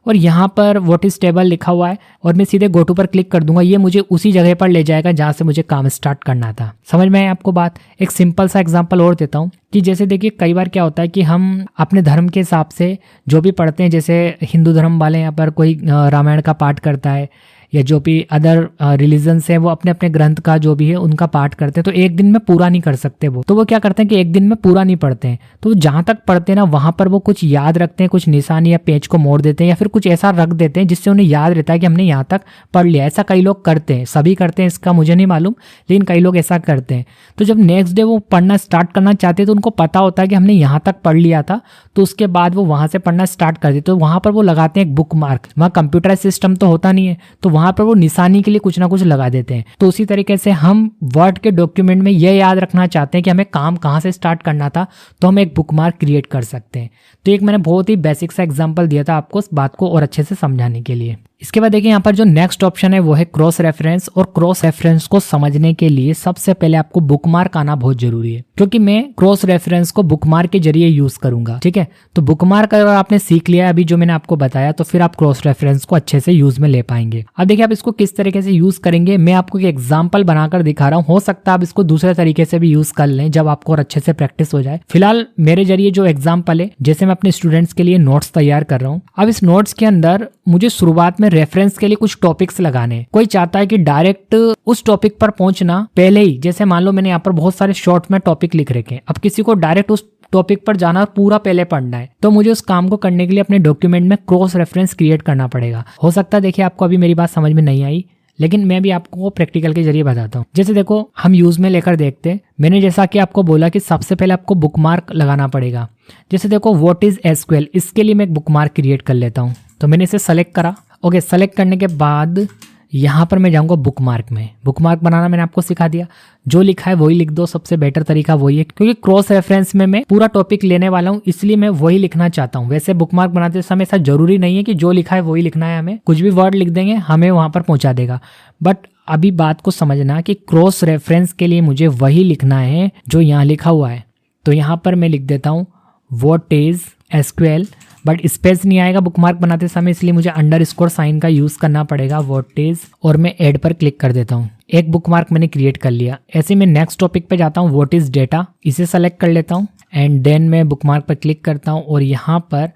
और यहाँ पर व्हाट इज टेबल लिखा हुआ है और मैं सीधे गो टू पर क्लिक कर दूंगा। ये मुझे उसी जगह पर ले जाएगा जहाँ से मुझे काम स्टार्ट करना था। समझ में आया आपको बात? एक सिंपल सा एग्जांपल और देता हूँ कि जैसे देखिए कई बार क्या होता है कि हम अपने धर्म के हिसाब से जो भी पढ़ते हैं, जैसे हिंदू धर्म वाले यहाँ पर कोई रामायण का पाठ करता है या जो भी अदर रिलीजन्स है वो अपने अपने ग्रंथ का जो भी है उनका पाठ करते हैं, तो एक दिन में पूरा नहीं कर सकते वो, तो वो क्या करते हैं कि एक दिन में पूरा नहीं पढ़ते हैं, तो जहां तक पढ़ते हैं ना वहां पर वो कुछ याद रखते हैं, कुछ निशानी या पेज को मोड़ देते हैं या फिर कुछ ऐसा रख देते हैं जिससे उन्हें याद रहता है कि हमने यहाँ तक पढ़ लिया। ऐसा कई लोग करते हैं, सभी करते हैं इसका मुझे नहीं मालूम, लेकिन कई लोग ऐसा करते हैं। तो जब नेक्स्ट डे वो पढ़ना स्टार्ट करना चाहते हैं तो उनको पता होता है कि हमने यहाँ तक पढ़ लिया था, तो उसके बाद वो वहां से पढ़ना स्टार्ट कर देते, तो वहां पर वो लगाते हैं एक बुक मार्क। वहाँ कंप्यूटर सिस्टम तो होता नहीं है, तो वहां पर वो निशानी के लिए कुछ ना कुछ लगा देते हैं। तो उसी तरीके से हम वर्ड के डॉक्यूमेंट में यह याद रखना चाहते हैं कि हमें काम कहाँ से स्टार्ट करना था, तो हम एक बुक मार्क क्रिएट कर सकते हैं। तो एक मैंने बहुत ही बेसिक सा एग्जांपल दिया था आपको इस बात को और अच्छे से समझाने के लिए। इसके बाद देखिए यहाँ पर जो नेक्स्ट ऑप्शन है वो है क्रॉस रेफरेंस, और क्रॉस रेफरेंस को समझने के लिए सबसे पहले आपको बुकमार्क आना बहुत जरूरी है, क्योंकि मैं क्रॉस रेफरेंस को बुकमार्क के जरिए यूज करूंगा। ठीक है, तो बुकमार्क अगर आपने सीख लिया अभी जो मैंने आपको बताया, तो फिर आप क्रॉस रेफरेंस को अच्छे से यूज में ले पाएंगे। अब देखिए आप इसको किस तरीके से यूज करेंगे, मैं आपको एक एग्जाम्पल बनाकर दिखा रहा हूँ। हो सकता है आप इसको दूसरे तरीके से भी यूज कर लें जब आपको और अच्छे से प्रैक्टिस हो जाए। फिलहाल मेरे जरिए जो एग्जाम्पल है, जैसे मैं अपने स्टूडेंट्स के लिए नोट्स तैयार कर रहा हूँ, अब इस नोट्स के अंदर मुझे शुरुआत में रेफरेंस के लिए कुछ टॉपिक्स लगाने। कोई चाहता है कि डायरेक्ट उस टॉपिक पर पहुंचना पहले ही, जैसे मान लो मैंने यहाँ पर बहुत सारे शॉर्ट में टॉपिक लिख रखे हैं, अब किसी को डायरेक्ट उस टॉपिक पर जाना और पूरा पहले पढ़ना है, तो मुझे उस काम को करने के लिए अपने डॉक्यूमेंट में क्रॉस रेफरेंस क्रिएट करना पड़ेगा। हो सकता है देखिए आपको अभी मेरी बात समझ में नहीं आई, लेकिन मैं भी आपको प्रैक्टिकल के जरिए बताता हूँ। जैसे देखो हम यूज में लेकर देखते हैं, मैंने जैसा कि आपको बोला कि सबसे पहले आपको बुकमार्क लगाना पड़ेगा। जैसे देखो व्हाट इज एसक्यूएल, इसके लिए मैं एक बुकमार्क क्रिएट कर लेता हूँ। तो मैंने इसे सेलेक्ट करा। ओके, सेलेक्ट करने के बाद यहाँ पर मैं जाऊँगा बुकमार्क में। बुकमार्क बनाना मैंने आपको सिखा दिया, जो लिखा है वही लिख दो, सबसे बेटर तरीका वही है, क्योंकि क्रॉस रेफरेंस में मैं पूरा टॉपिक लेने वाला हूँ, इसलिए मैं वही लिखना चाहता हूँ। वैसे बुकमार्क बनाते समय ऐसा जरूरी नहीं है कि जो लिखा है वही लिखना है, हमें कुछ भी वर्ड लिख देंगे हमें वहां पर पहुंचा देगा। बट अभी बात को समझना कि क्रॉस रेफरेंस के लिए मुझे वही लिखना है जो यहाँ लिखा हुआ है। तो यहाँ पर मैं लिख देता हूँ what is SQL, but space नहीं आएगा बुकमार्क बनाते समय, इसलिए मुझे अंडरस्कोर साइन का यूज करना पड़ेगा, व्हाट इज, और मैं ऐड पर क्लिक कर देता हूँ। एक बुकमार्क मैंने क्रिएट कर लिया। ऐसे मैं नेक्स्ट टॉपिक पे जाता हूँ, व्हाट इज डेटा, इसे सेलेक्ट कर लेता हूँ एंड देन मैं बुकमार्क पर क्लिक करता हूँ और यहाँ पर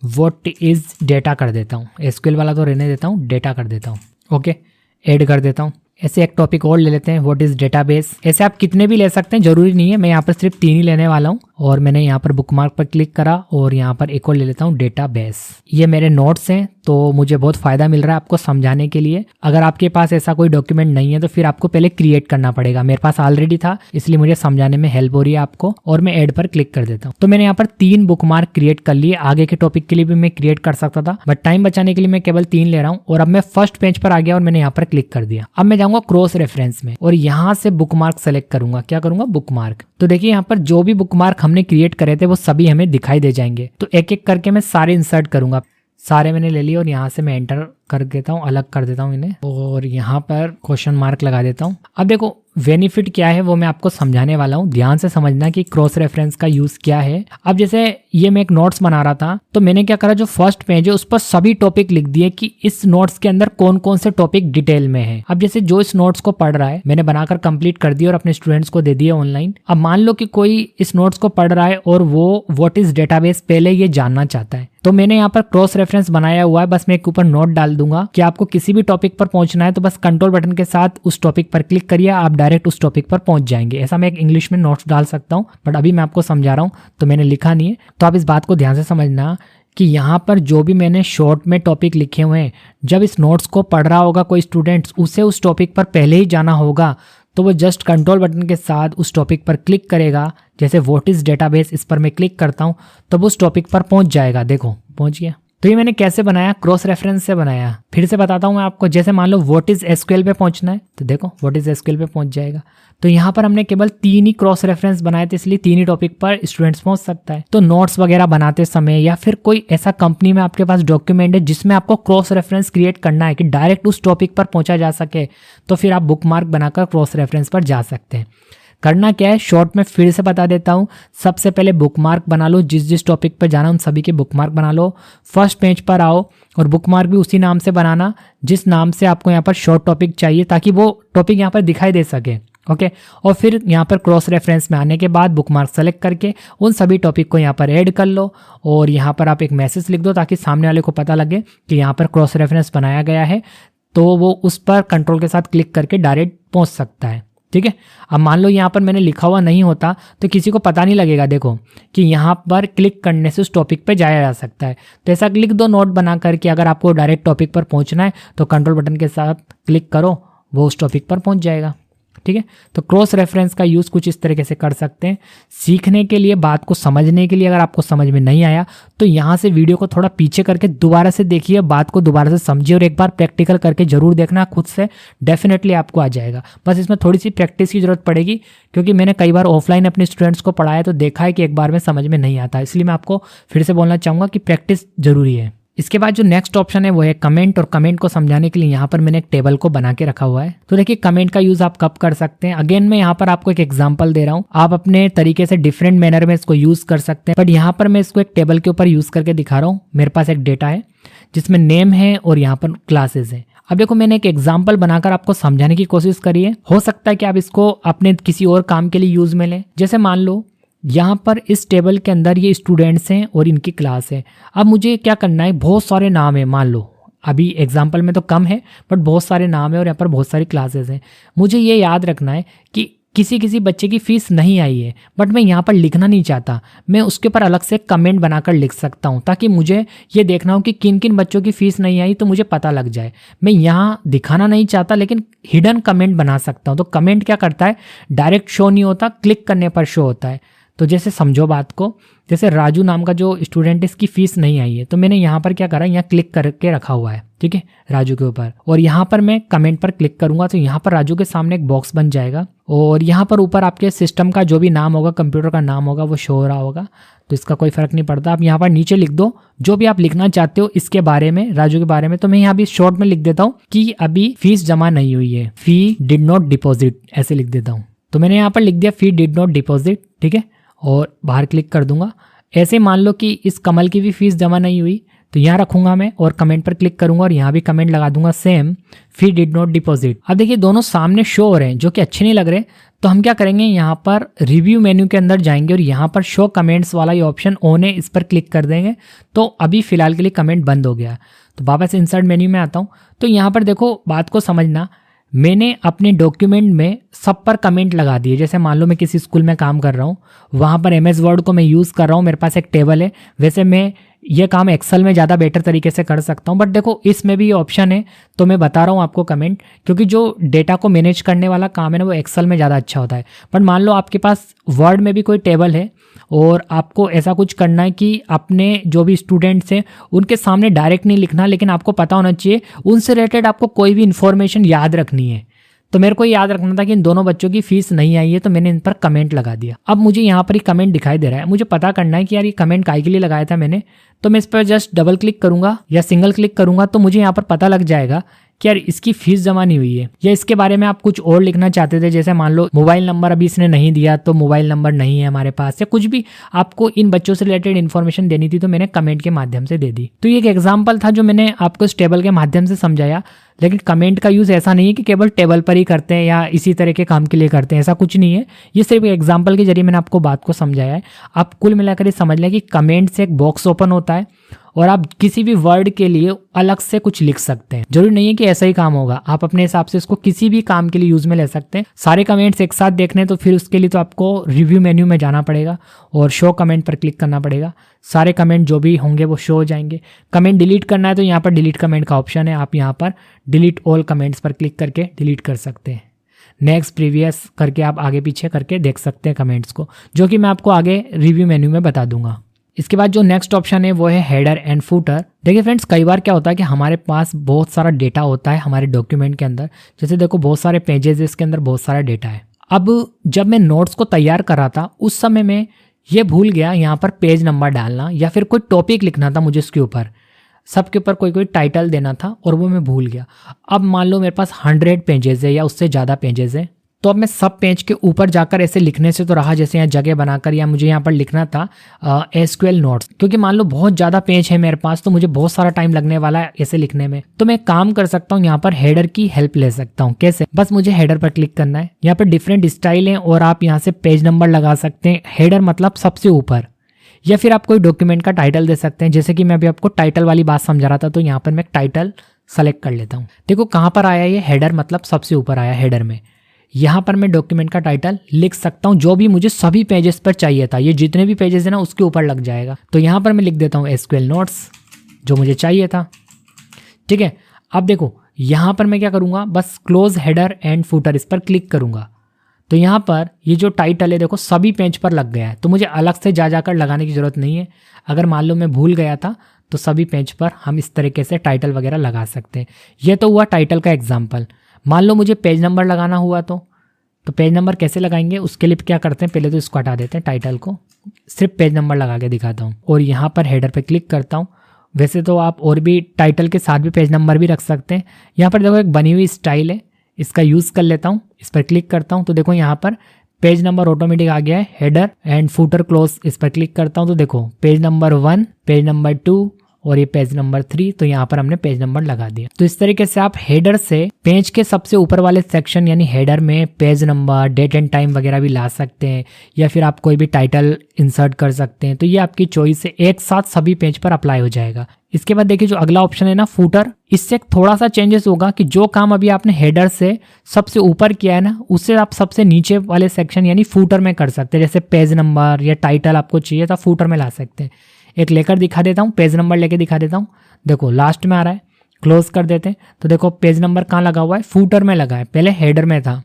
व्हाट इज डेटा कर देता हूँ। एसक्यूएल वाला तो रहने देता हूँ, डेटा कर देता हूँ। ओके, ऐड कर देता हूँ। ऐसे एक टॉपिक और ले लेते हैं, व्हाट इज डेटाबेस। ऐसे आप कितने भी ले सकते हैं, जरूरी नहीं है, मैं यहाँ पर सिर्फ 3 ही लेने वाला हूँ। और मैंने यहाँ पर बुकमार्क पर क्लिक करा और यहाँ पर एक और ले लेता हूँ, डेटाबेस। ये मेरे नोट्स हैं, तो मुझे बहुत फायदा मिल रहा है आपको समझाने के लिए। अगर आपके पास ऐसा कोई डॉक्यूमेंट नहीं है तो फिर आपको पहले क्रिएट करना पड़ेगा। मेरे पास ऑलरेडी था, इसलिए मुझे समझाने में हेल्प हो रही है आपको। और मैं ऐड पर क्लिक कर देता हूँ। तो मैंने यहाँ पर 3 बुकमार्क क्रिएट कर लिए। आगे के टॉपिक के लिए भी मैं क्रिएट कर सकता था, बट टाइम बचाने के लिए मैं केवल 3 ले रहा हूँ। और अब मैं फर्स्ट पेज पर आ गया और मैंने यहाँ पर क्लिक कर दिया। अब मैं जाऊँगा क्रॉस रेफरेंस में और यहाँ से बुकमार्क सेलेक्ट करूंगा। क्या करूंगा? बुकमार्क। तो देखिए यहाँ पर जो भी बुकमार्क हमने क्रिएट करे थे वो सभी हमें दिखाई दे जाएंगे। तो एक एक करके मैं सारे इंसर्ट करूंगा। सारे मैंने ले लिए और यहाँ से मैं एंटर कर देता हूँ, अलग कर देता हूँ इन्हें और यहाँ पर क्वेश्चन मार्क लगा देता हूँ। अब देखो बेनिफिट क्या है वो मैं आपको समझाने वाला हूँ, ध्यान से समझना कि क्रॉस रेफरेंस का यूज क्या है। अब जैसे ये मैं एक नोट्स बना रहा था, तो मैंने क्या करा, जो फर्स्ट पेज है उस पर सभी टॉपिक लिख दिए कि इस नोट्स के अंदर कौन कौन से टॉपिक डिटेल में है। अब जैसे जो इस नोट्स को पढ़ रहा है मैंने बनाकर कंप्लीट कर दिया और अपने स्टूडेंट्स को दे दिया ऑनलाइन। अब मान लो कि कोई इस नोट्स को पढ़ रहा है और वो व्हाट इज डेटाबेस पहले ये जानना चाहता है, तो मैंने यहाँ पर क्रॉस रेफरेंस बनाया हुआ है। बस मैं एक ऊपर नोट डाल दूंगा कि आपको किसी भी टॉपिक पर पहुंचना है तो बस कंट्रोल बटन के साथ उस टॉपिक पर क्लिक करिए, आप डायरेक्ट उस टॉपिक पर पहुंच जाएंगे। ऐसा मैं एक इंग्लिश में नोट्स डाल सकता हूं, बट अभी मैं आपको समझा रहा हूं तो मैंने लिखा नहीं है। तो आप इस बात को ध्यान से समझना कि यहाँ पर जो भी मैंने शॉर्ट में टॉपिक लिखे हुए हैं, जब इस नोट्स को पढ़ रहा होगा कोई स्टूडेंट्स, उसे उस टॉपिक पर पहले ही जाना होगा, तो वो जस्ट कंट्रोल बटन के साथ उस टॉपिक पर क्लिक करेगा। जैसे व्हाट इज डेटाबेस, इस पर मैं क्लिक करता हूँ तो वो उस टॉपिक पर पहुंच जाएगा। देखो पहुंच गया। तो ये मैंने कैसे बनाया? क्रॉस रेफरेंस से बनाया। फिर से बताता हूँ मैं आपको। जैसे मान लो व्हाट इज एसक्यूएल पे पहुंचना है, तो देखो व्हाट इज एसक्यूएल पे पहुंच जाएगा। तो यहाँ पर हमने केवल 3 ही क्रॉस रेफरेंस बनाए थे, इसलिए 3 ही टॉपिक पर स्टूडेंट्स पहुंच सकता है। तो नोट्स वगैरह बनाते समय या फिर कोई ऐसा कंपनी में आपके पास डॉक्यूमेंट है जिसमें आपको क्रॉस रेफरेंस क्रिएट करना है कि डायरेक्ट उस टॉपिक पर पहुंचा जा सके, तो फिर आप बुकमार्क बनाकर क्रॉस रेफरेंस पर जा सकते हैं। करना क्या है, शॉर्ट में फिर से बता देता हूँ। सबसे पहले बुकमार्क बना लो, जिस जिस टॉपिक पर जाना उन सभी के बुकमार्क बना लो। फर्स्ट पेज पर आओ और बुकमार्क भी उसी नाम से बनाना जिस नाम से आपको यहाँ पर शॉर्ट टॉपिक चाहिए, ताकि वो टॉपिक यहाँ पर दिखाई दे सके। ओके, और फिर यहाँ पर क्रॉस रेफरेंस में आने के बाद बुकमार्क सेलेक्ट करके उन सभी टॉपिक को यहाँ पर ऐड कर लो और यहाँ पर आप एक मैसेज लिख दो ताकि सामने वाले को पता लगे कि यहाँ पर क्रॉस रेफरेंस बनाया गया है। तो वो उस पर कंट्रोल के साथ क्लिक करके डायरेक्ट पहुंच सकता है। ठीक है, अब मान लो यहाँ पर मैंने लिखा हुआ नहीं होता तो किसी को पता नहीं लगेगा, देखो कि यहाँ पर क्लिक करने से उस टॉपिक पे जाया जा सकता है। तो ऐसा लिख दो नोट बना करके, अगर आपको डायरेक्ट टॉपिक पर पहुँचना है तो कंट्रोल बटन के साथ क्लिक करो, वो उस टॉपिक पर पहुँच जाएगा। ठीक है, तो क्रॉस रेफरेंस का यूज़ कुछ इस तरीके से कर सकते हैं। सीखने के लिए, बात को समझने के लिए, अगर आपको समझ में नहीं आया तो यहाँ से वीडियो को थोड़ा पीछे करके दोबारा से देखिए, बात को दोबारा से समझिए और एक बार प्रैक्टिकल करके जरूर देखना, खुद से डेफिनेटली आपको आ जाएगा। बस इसमें थोड़ी सी प्रैक्टिस की जरूरत पड़ेगी, क्योंकि मैंने कई बार ऑफलाइन अपने स्टूडेंट्स को पढ़ाया तो देखा है कि एक बार में समझ में नहीं आता, इसलिए मैं आपको फिर से बोलना चाहूँगा कि प्रैक्टिस जरूरी है। इसके बाद जो नेक्स्ट ऑप्शन है वो है कमेंट, और कमेंट को समझाने के लिए यहाँ पर मैंने एक टेबल को बना के रखा हुआ है। तो देखिए कमेंट का यूज आप कब कर सकते हैं। अगेन मैं यहाँ पर आपको एक एग्जांपल दे रहा हूँ, आप अपने तरीके से डिफरेंट मैनर में इसको यूज कर सकते हैं, बट यहाँ पर मैं इसको एक टेबल के ऊपर यूज करके दिखा रहा हूँ। मेरे पास एक डेटा है जिसमें नेम है और यहाँ पर क्लासेस है। अब देखो मैंने एक एग्जाम्पल बनाकर आपको समझाने की कोशिश करी है, हो सकता है कि आप इसको अपने किसी और काम के लिए यूज में लें। जैसे मान लो यहाँ पर इस टेबल के अंदर ये स्टूडेंट्स हैं और इनकी क्लास है। अब मुझे क्या करना है, बहुत सारे नाम है, मान लो अभी एग्जाम्पल में तो कम है बट बहुत सारे नाम है और यहाँ पर बहुत सारी क्लासेस हैं। मुझे ये याद रखना है कि किसी किसी बच्चे की फीस नहीं आई है, बट मैं यहाँ पर लिखना नहीं चाहता, मैं उसके ऊपर अलग से कमेंट बनाकर लिख सकता हूँ, ताकि मुझे ये देखना हो कि किन किन बच्चों की फीस नहीं आई तो मुझे पता लग जाए। मैं यहाँ दिखाना नहीं चाहता लेकिन हिडन कमेंट बना सकता हूँ। तो कमेंट क्या करता है, डायरेक्ट शो नहीं होता, क्लिक करने पर शो होता है। तो जैसे समझो बात को, जैसे राजू नाम का जो स्टूडेंट है इसकी फीस नहीं आई है, तो मैंने यहाँ पर क्या करा, यहाँ क्लिक करके रखा हुआ है, ठीक है, राजू के ऊपर, और यहाँ पर मैं कमेंट पर क्लिक करूंगा तो यहाँ पर राजू के सामने एक बॉक्स बन जाएगा और यहाँ पर ऊपर आपके सिस्टम का जो भी नाम होगा, कंप्यूटर का नाम होगा, वो शो हो रहा होगा। तो इसका कोई फर्क नहीं पड़ता, आप यहाँ पर नीचे लिख दो जो भी आप लिखना चाहते हो इसके बारे में, राजू के बारे में। तो मैं यहाँ भी शॉर्ट में लिख देता हूँ कि अभी फीस जमा नहीं हुई है, फी डिड नॉट डिपॉजिट, ऐसे लिख देता हूँ। तो मैंने यहाँ पर लिख दिया फी डिड नॉट डिपॉजिट, ठीक है, और बाहर क्लिक कर दूंगा। ऐसे मान लो कि इस कमल की भी फीस जमा नहीं हुई, तो यहाँ रखूंगा मैं और कमेंट पर क्लिक करूंगा और यहाँ भी कमेंट लगा दूंगा same, fee did not deposit. अब देखिए दोनों सामने शो हो रहे हैं जो कि अच्छे नहीं लग रहे, तो हम क्या करेंगे, यहाँ पर रिव्यू मेन्यू के अंदर जाएंगे और यहाँ पर शो कमेंट्स वाला ये ऑप्शन ऑन है, इस पर क्लिक कर देंगे। तो अभी फिलहाल के लिए कमेंट बंद हो गया। तो वापस इंसर्ट मेन्यू में आता हूँ, तो यहाँ पर देखो बात को समझना, मैंने अपने डॉक्यूमेंट में सब पर कमेंट लगा दिए। जैसे मान लो मैं किसी स्कूल में काम कर रहा हूँ, वहाँ पर MS वर्ड को मैं यूज़ कर रहा हूँ, मेरे पास एक टेबल है। वैसे मैं ये काम एक्सेल में ज़्यादा बेटर तरीके से कर सकता हूँ, बट देखो इसमें भी ये ऑप्शन है, तो मैं बता रहा हूँ आपको कमेंट, क्योंकि जो डेटा को मैनेज करने वाला काम है ना वो एक्सेल में ज़्यादा अच्छा होता है। बट मान लो आपके पास वर्ड में भी कोई टेबल है और आपको ऐसा कुछ करना है कि अपने जो भी स्टूडेंट्स हैं उनके सामने डायरेक्ट नहीं लिखना, लेकिन आपको पता होना चाहिए उनसे रिलेटेड आपको कोई भी इन्फॉर्मेशन याद रखनी है। तो मेरे को याद रखना था कि इन दोनों बच्चों की फीस नहीं आई है, तो मैंने इन पर कमेंट लगा दिया। अब मुझे यहाँ पर ही कमेंट दिखाई दे रहा है, मुझे पता करना है कि यार ये कमेंट काहे के लिए लगाया था मैंने। तो मैं इस पर जस्ट डबल क्लिक करूंगा या सिंगल क्लिक करूंगा तो मुझे यहाँ पर पता लग जाएगा कि यार इसकी फीस जमा नहीं हुई है, या इसके बारे में आप कुछ और लिखना चाहते थे। जैसे मान लो मोबाइल नंबर अभी इसने नहीं दिया तो मोबाइल नंबर नहीं है हमारे पास, या कुछ भी आपको इन बच्चों से रिलेटेड इन्फॉर्मेशन देनी थी, तो मैंने कमेंट के माध्यम से दे दी। तो ये एक एग्जाम्पल था जो मैंने आपको इस टेबल के माध्यम से समझाया। लेकिन कमेंट का यूज़ ऐसा नहीं है कि केवल टेबल पर ही करते हैं या इसी तरह के काम के लिए करते हैं, ऐसा कुछ नहीं है। ये सिर्फ एग्जाम्पल के जरिए मैंने आपको बात को समझाया है। आप कुल मिलाकर ये समझ लें कि कमेंट से एक बॉक्स ओपन होता है और आप किसी भी वर्ड के लिए अलग से कुछ लिख सकते हैं। जरूरी नहीं है कि ऐसा ही काम होगा, आप अपने हिसाब से इसको किसी भी काम के लिए यूज में ले सकते हैं। सारे कमेंट्स एक साथ देखने तो फिर उसके लिए तो आपको रिव्यू मेन्यू में जाना पड़ेगा और शो कमेंट पर क्लिक करना पड़ेगा। सारे कमेंट जो भी होंगे वो शो हो जाएंगे। कमेंट डिलीट करना है तो यहाँ पर डिलीट कमेंट का ऑप्शन है, आप यहाँ पर डिलीट ऑल कमेंट्स पर क्लिक करके डिलीट कर सकते हैं। नेक्स्ट प्रीवियस करके आप आगे पीछे करके देख सकते हैं कमेंट्स को, जो कि मैं आपको आगे रिव्यू मेन्यू में बता दूंगा। इसके बाद जो नेक्स्ट ऑप्शन है वो है हेडर एंड फूटर। देखिए फ्रेंड्स, कई बार क्या होता है कि हमारे पास बहुत सारा डेटा होता है हमारे डॉक्यूमेंट के अंदर। जैसे देखो बहुत सारे पेजेस है, इसके अंदर बहुत सारा डेटा है। अब जब मैं नोट्स को तैयार कर रहा था उस समय में ये भूल गया यहाँ पर पेज नंबर डालना, या फिर कोई टॉपिक लिखना था मुझे उसके ऊपर, सबके ऊपर कोई कोई टाइटल देना था और वो मैं भूल गया। अब मान लो मेरे पास 100 पेजेस है या उससे ज़्यादा पेजेस है, तो अब मैं सब पेज के ऊपर जाकर ऐसे लिखने से तो रहा, जैसे यहाँ जगह बनाकर, या मुझे यहाँ पर लिखना था SQL नोट्स, क्योंकि मान लो बहुत ज़्यादा पेज है मेरे पास तो मुझे बहुत सारा टाइम लगने वाला है ऐसे लिखने में। तो मैं काम कर सकता हूँ, यहाँ पर हेडर की हेल्प ले सकता हूँ। कैसे? बस मुझे हेडर पर क्लिक करना है। यहाँ पर डिफरेंट स्टाइल हैं और आप यहाँ से पेज नंबर लगा सकते हैं। हेडर मतलब सबसे ऊपर, या फिर आप कोई डॉक्यूमेंट का टाइटल दे सकते हैं। जैसे कि मैं अभी आपको टाइटल वाली बात समझा रहा था, तो यहाँ पर मैं टाइटल सेलेक्ट कर लेता हूँ। देखो कहाँ पर आया ये हेडर, मतलब सबसे ऊपर आया हेडर में। यहाँ पर मैं डॉक्यूमेंट का टाइटल लिख सकता हूँ जो भी मुझे सभी पेजेस पर चाहिए था, ये जितने भी पेजेस है ना उसके ऊपर लग जाएगा। तो यहाँ पर मैं लिख देता हूँ एसक्यूएल नोट्स, जो मुझे चाहिए था। ठीक है, अब देखो यहाँ पर मैं क्या करूँगा, बस क्लोज हेडर एंड फुटर इस पर क्लिक करूँगा। तो यहाँ पर ये जो टाइटल है देखो सभी पेज पर लग गया है, तो मुझे अलग से जाकर लगाने की ज़रूरत नहीं है। अगर मान लो मैं भूल गया था तो सभी पेज पर हम इस तरीके से टाइटल वगैरह लगा सकते हैं। ये तो हुआ टाइटल का एग्जाम्पल। मान लो मुझे पेज नंबर लगाना हुआ तो पेज नंबर कैसे लगाएंगे, उसके लिए क्या करते हैं, पहले तो इसको हटा देते हैं, टाइटल को सिर्फ पेज नंबर लगा के दिखाता हूँ और यहाँ पर हेडर पे क्लिक करता हूँ। वैसे तो आप और भी टाइटल के साथ भी पेज नंबर भी रख सकते हैं। यहाँ पर देखो एक बनी हुई स्टाइल है, इसका यूज़ कर लेता हूँ। इस पर क्लिक करता हूँ तो देखो यहाँ पर पेज नंबर ऑटोमेटिक आ गया है, हेडर एंड फुटर क्लोज इस पर क्लिक करता हूँ तो देखो पेज नंबर 1, पेज नंबर 2 और ये पेज नंबर 3, तो यहाँ पर हमने पेज नंबर लगा दिया। तो इस तरीके से आप हेडर से पेज के सबसे ऊपर वाले सेक्शन यानी हेडर में page number, date and time वगैरह भी ला सकते हैं, या फिर आप कोई भी टाइटल इंसर्ट कर सकते हैं। तो ये आपकी चॉइस है, एक साथ सभी पेज पर अप्लाई हो जाएगा। इसके बाद देखिए जो अगला ऑप्शन है ना फुटर, इससे थोड़ा सा चेंजेस होगा कि जो काम अभी आपने हेडर से सबसे ऊपर किया है ना, उससे आप सबसे नीचे वाले सेक्शन यानी फुटर में कर सकते हैं। जैसे पेज नंबर या टाइटल आपको चाहिए तो फुटर में ला सकते हैं। एक लेकर दिखा देता हूँ, पेज नंबर लेके दिखा देता हूँ। देखो लास्ट में आ रहा है, क्लोज कर देते हैं तो देखो पेज नंबर कहाँ लगा हुआ है, फुटर में लगा है, पहले हेडर में था।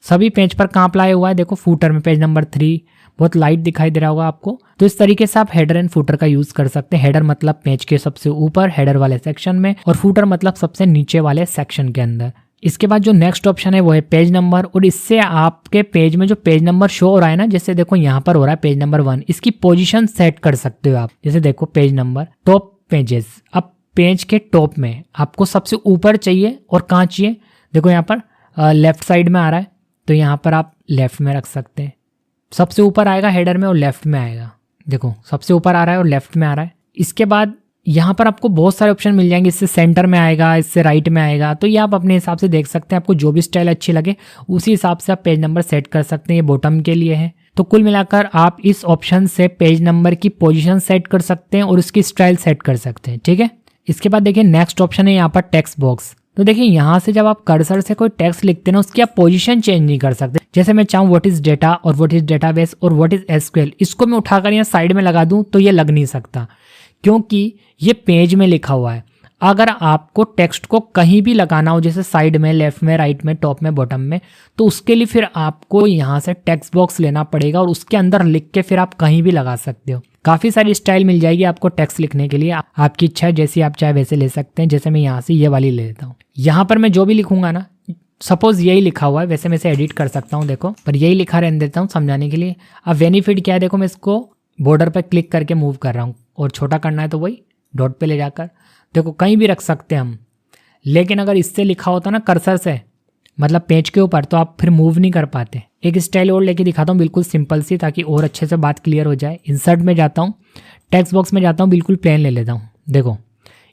सभी पेज पर कहाँ अप्लाई हुआ है, देखो फुटर में, पेज नंबर 3, बहुत लाइट दिखाई दे रहा होगा आपको। तो इस तरीके से आप हेडर एंड फुटर का यूज कर सकते हैं। हेडर मतलब पेज के सबसे ऊपर हेडर वाले सेक्शन में, और फुटर मतलब सबसे नीचे वाले सेक्शन के अंदर। इसके बाद जो नेक्स्ट ऑप्शन है वो है पेज नंबर, और इससे आपके पेज में जो पेज नंबर शो हो रहा है ना, जैसे देखो यहाँ पर हो रहा है पेज नंबर 1, इसकी पोजीशन सेट कर सकते हो आप। जैसे देखो पेज नंबर, टॉप पेजेस, अब पेज के टॉप में आपको सबसे ऊपर चाहिए और कहाँ चाहिए, देखो यहाँ पर लेफ्ट साइड में आ रहा है तो यहाँ पर आप लेफ्ट में रख सकते हैं। सबसे ऊपर आएगा हेडर में और लेफ्ट में आएगा, देखो सबसे ऊपर आ रहा है और लेफ्ट में आ रहा है। इसके बाद यहाँ पर आपको बहुत सारे ऑप्शन मिल जाएंगे, इससे सेंटर में आएगा, इससे राइट में आएगा, तो ये आप अपने हिसाब से देख सकते हैं। आपको जो भी स्टाइल अच्छी लगे उसी हिसाब से आप पेज नंबर सेट कर सकते हैं। ये बॉटम के लिए है। तो कुल मिलाकर आप इस ऑप्शन से पेज नंबर की पोजीशन सेट कर सकते हैं और उसकी स्टाइल सेट कर सकते हैं। ठीक है, इसके बाद देखिए नेक्स्ट ऑप्शन है यहाँ पर टेक्स्ट बॉक्स। तो देखिए यहाँ से जब आप कर्सर से कोई टेक्स्ट लिखते हैं ना, उसकी आप पोजीशन चेंज नहीं कर सकते। जैसे मैं चाहूँ व्हाट इज डेटा और व्हाट इज डेटाबेस और व्हाट इज एसक्यूएल, इसको मैं उठाकर यहाँ साइड में लगा दूं तो ये लग नहीं सकता, क्योंकि ये पेज में लिखा हुआ है। अगर आपको टेक्स्ट को कहीं भी लगाना हो, जैसे साइड में, लेफ्ट में, राइट में, टॉप में, बॉटम में, तो उसके लिए फिर आपको यहाँ से टेक्स्ट बॉक्स लेना पड़ेगा और उसके अंदर लिख के फिर आप कहीं भी लगा सकते हो। काफ़ी सारी स्टाइल मिल जाएगी आपको टेक्स्ट लिखने के लिए, आपकी इच्छा है, जैसी आप चाहे वैसे ले सकते हैं। जैसे मैं यहाँ से ये वाली ले लेता हूँ। यहाँ पर मैं जो भी लिखूंगा ना, सपोज यही लिखा हुआ है, वैसे मैं इसे एडिट कर सकता हूँ देखो, पर यही लिखा रहने देता हूँ समझाने के लिए। अब बेनिफिट क्या है, देखो मैं इसको बॉर्डर पर क्लिक करके मूव कर रहा हूँ, और छोटा करना है तो वही डॉट पे ले जाकर, देखो कहीं भी रख सकते हैं हम। लेकिन अगर इससे लिखा होता ना कर्सर से, मतलब पेज के ऊपर, तो आप फिर मूव नहीं कर पाते। एक स्टाइल और लेके दिखाता हूँ, बिल्कुल सिंपल सी, ताकि और अच्छे से बात क्लियर हो जाए। इंसर्ट में जाता हूँ, टेक्स्ट बॉक्स में जाता हूँ, बिल्कुल प्लेन ले लेता हूँ। देखो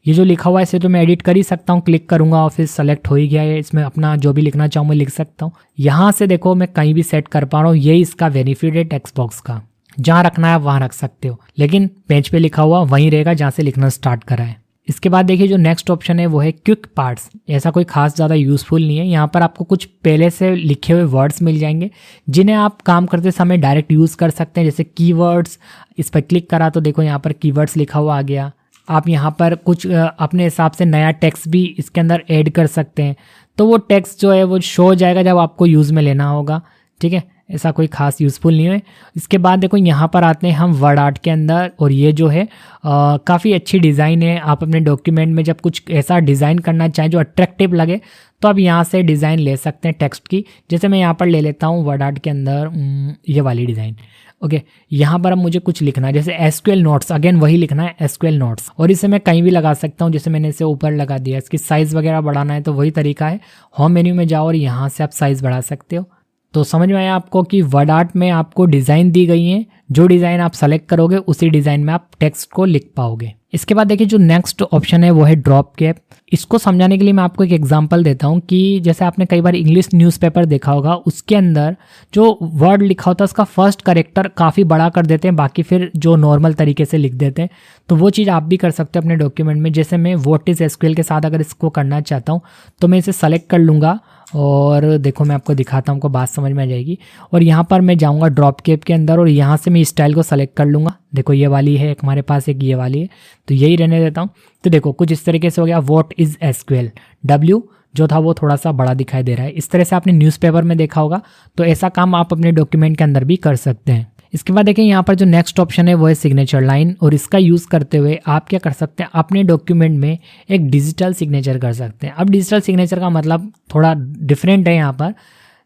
ये जो लिखा हुआ है इसे तो मैं एडिट कर ही सकता हूँ, क्लिक करूँगा और फिर सेलेक्ट हो ही गया है। इसमें अपना जो भी लिखना चाहूँ मैं लिख सकता हूँ। यहाँ से देखो मैं कहीं भी सेट कर पा रहा हूँ। यही इसका बेनिफिट है टेक्स्ट बॉक्स का, जहाँ रखना है आप वहाँ रख सकते हो, लेकिन पेज पे लिखा हुआ वहीं रहेगा जहाँ से लिखना स्टार्ट करा है। इसके बाद देखिए जो नेक्स्ट ऑप्शन है वो है क्विक पार्ट्स। ऐसा कोई खास ज़्यादा यूज़फुल नहीं है। यहाँ पर आपको कुछ पहले से लिखे हुए वर्ड्स मिल जाएंगे जिन्हें आप काम करते समय डायरेक्ट यूज़ कर सकते हैं। जैसे कीवर्ड्स, इस पर क्लिक करा तो देखो यहाँ पर कीवर्ड्स लिखा हुआ आ गया। आप यहाँ पर कुछ अपने हिसाब से नया टेक्स्ट भी इसके अंदर ऐड कर सकते हैं, तो वो टेक्स्ट जो है वो शो हो जाएगा जब आपको यूज़ में लेना होगा। ठीक है, ऐसा कोई खास यूज़फुल नहीं है। इसके बाद देखो यहाँ पर आते हैं हम वर्ड आर्ट के अंदर, और ये जो है काफ़ी अच्छी डिज़ाइन है। आप अपने डॉक्यूमेंट में जब कुछ ऐसा डिज़ाइन करना चाहें जो अट्रैक्टिव लगे, तो आप यहाँ से डिज़ाइन ले सकते हैं टेक्स्ट की। जैसे मैं यहाँ पर ले लेता हूँ वर्ड आर्ट के अंदर ये वाली डिज़ाइन। ओके, यहाँ पर अब मुझे कुछ लिखना है, जैसे एसक्यूएल नोट्स, अगेन वही लिखना है एसक्यूएल नोट्स, और इसे मैं कहीं भी लगा सकता हूँ। जैसे मैंने इसे ऊपर लगा दिया। इसकी साइज़ वगैरह बढ़ाना है तो वही तरीका है, होम मेन्यू में जाओ और यहाँ से आप साइज़ बढ़ा सकते हो। तो समझ में आया आपको कि वर्ड आर्ट में आपको डिज़ाइन दी गई हैं जो डिज़ाइन आप सेलेक्ट करोगे उसी डिज़ाइन में आप टेक्स्ट को लिख पाओगे। इसके बाद देखिए जो नेक्स्ट ऑप्शन है वो है ड्रॉप कैप। इसको समझाने के लिए मैं आपको एक एग्जांपल देता हूँ कि जैसे आपने कई बार इंग्लिश न्यूज़पेपर देखा होगा, उसके अंदर जो वर्ड लिखा होता है उसका फर्स्ट कैरेक्टर काफ़ी बड़ा कर देते हैं, बाकी फिर जो नॉर्मल तरीके से लिख देते हैं। तो वो चीज़ आप भी कर सकते हो अपने डॉक्यूमेंट में। जैसे मैं व्हाट इज़ एसक्यूएल के साथ अगर इसको करना चाहता हूँ तो मैं इसे सेलेक्ट कर लूँगा और देखो मैं आपको दिखाता हूँ, आपको बात समझ में आ जाएगी। और यहाँ पर मैं जाऊँगा ड्रॉप कैप के अंदर और यहाँ से मैं स्टाइल को सेलेक्ट कर लूँगा। देखो ये वाली है हमारे पास, एक ये वाली है, तो यही रहने देता हूँ। तो देखो कुछ इस तरीके से हो गया व्हाट इज़ एसक्यूएल। डब्ल्यू जो था वो थोड़ा सा बड़ा दिखाई दे रहा है। इस तरह से आपने न्यूज़पेपर में देखा होगा, तो ऐसा काम आप अपने डॉक्यूमेंट के अंदर भी कर सकते हैं। इसके बाद देखिए यहाँ पर जो नेक्स्ट ऑप्शन है वो है सिग्नेचर लाइन, और इसका यूज़ करते हुए आप क्या कर सकते हैं, अपने डॉक्यूमेंट में एक डिजिटल सिग्नेचर कर सकते हैं। अब डिजिटल सिग्नेचर का मतलब थोड़ा डिफरेंट है यहाँ पर।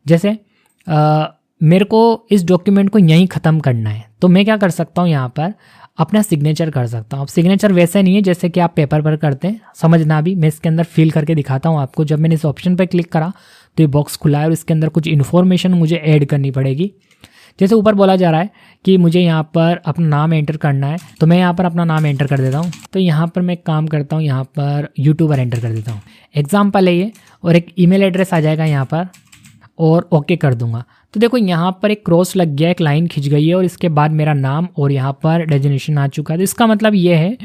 जैसे मेरे को इस डॉक्यूमेंट को यहीं ख़त्म करना है, तो मैं क्या कर सकता हूँ, यहाँ पर अपना सिग्नेचर कर सकता हूँ। अब सिग्नेचर वैसे नहीं है जैसे कि आप पेपर पर करते हैं, समझना भी। मैं इसके अंदर फिल करके दिखाता हूँ आपको। जब मैंने इस ऑप्शन पर क्लिक करा तो ये बॉक्स खुला है और इसके अंदर कुछ इन्फॉर्मेशन मुझे ऐड करनी पड़ेगी। जैसे ऊपर बोला जा रहा है कि मुझे यहाँ पर अपना नाम एंटर करना है, तो मैं यहाँ पर अपना नाम एंटर कर देता हूँ। तो यहाँ पर मैं काम करता हूँ, यहाँ पर यूट्यूबर एंटर कर देता हूँ, एग्जाम्पल है ये, और एक ईमेल एड्रेस आ जाएगा यहाँ पर, और ओके कर दूंगा। तो देखो यहाँ पर एक क्रॉस लग गया, एक लाइन खिंच गई है, और इसके बाद मेरा नाम और यहाँ पर डेजिग्नेशन आ चुका है। तो इसका मतलब ये है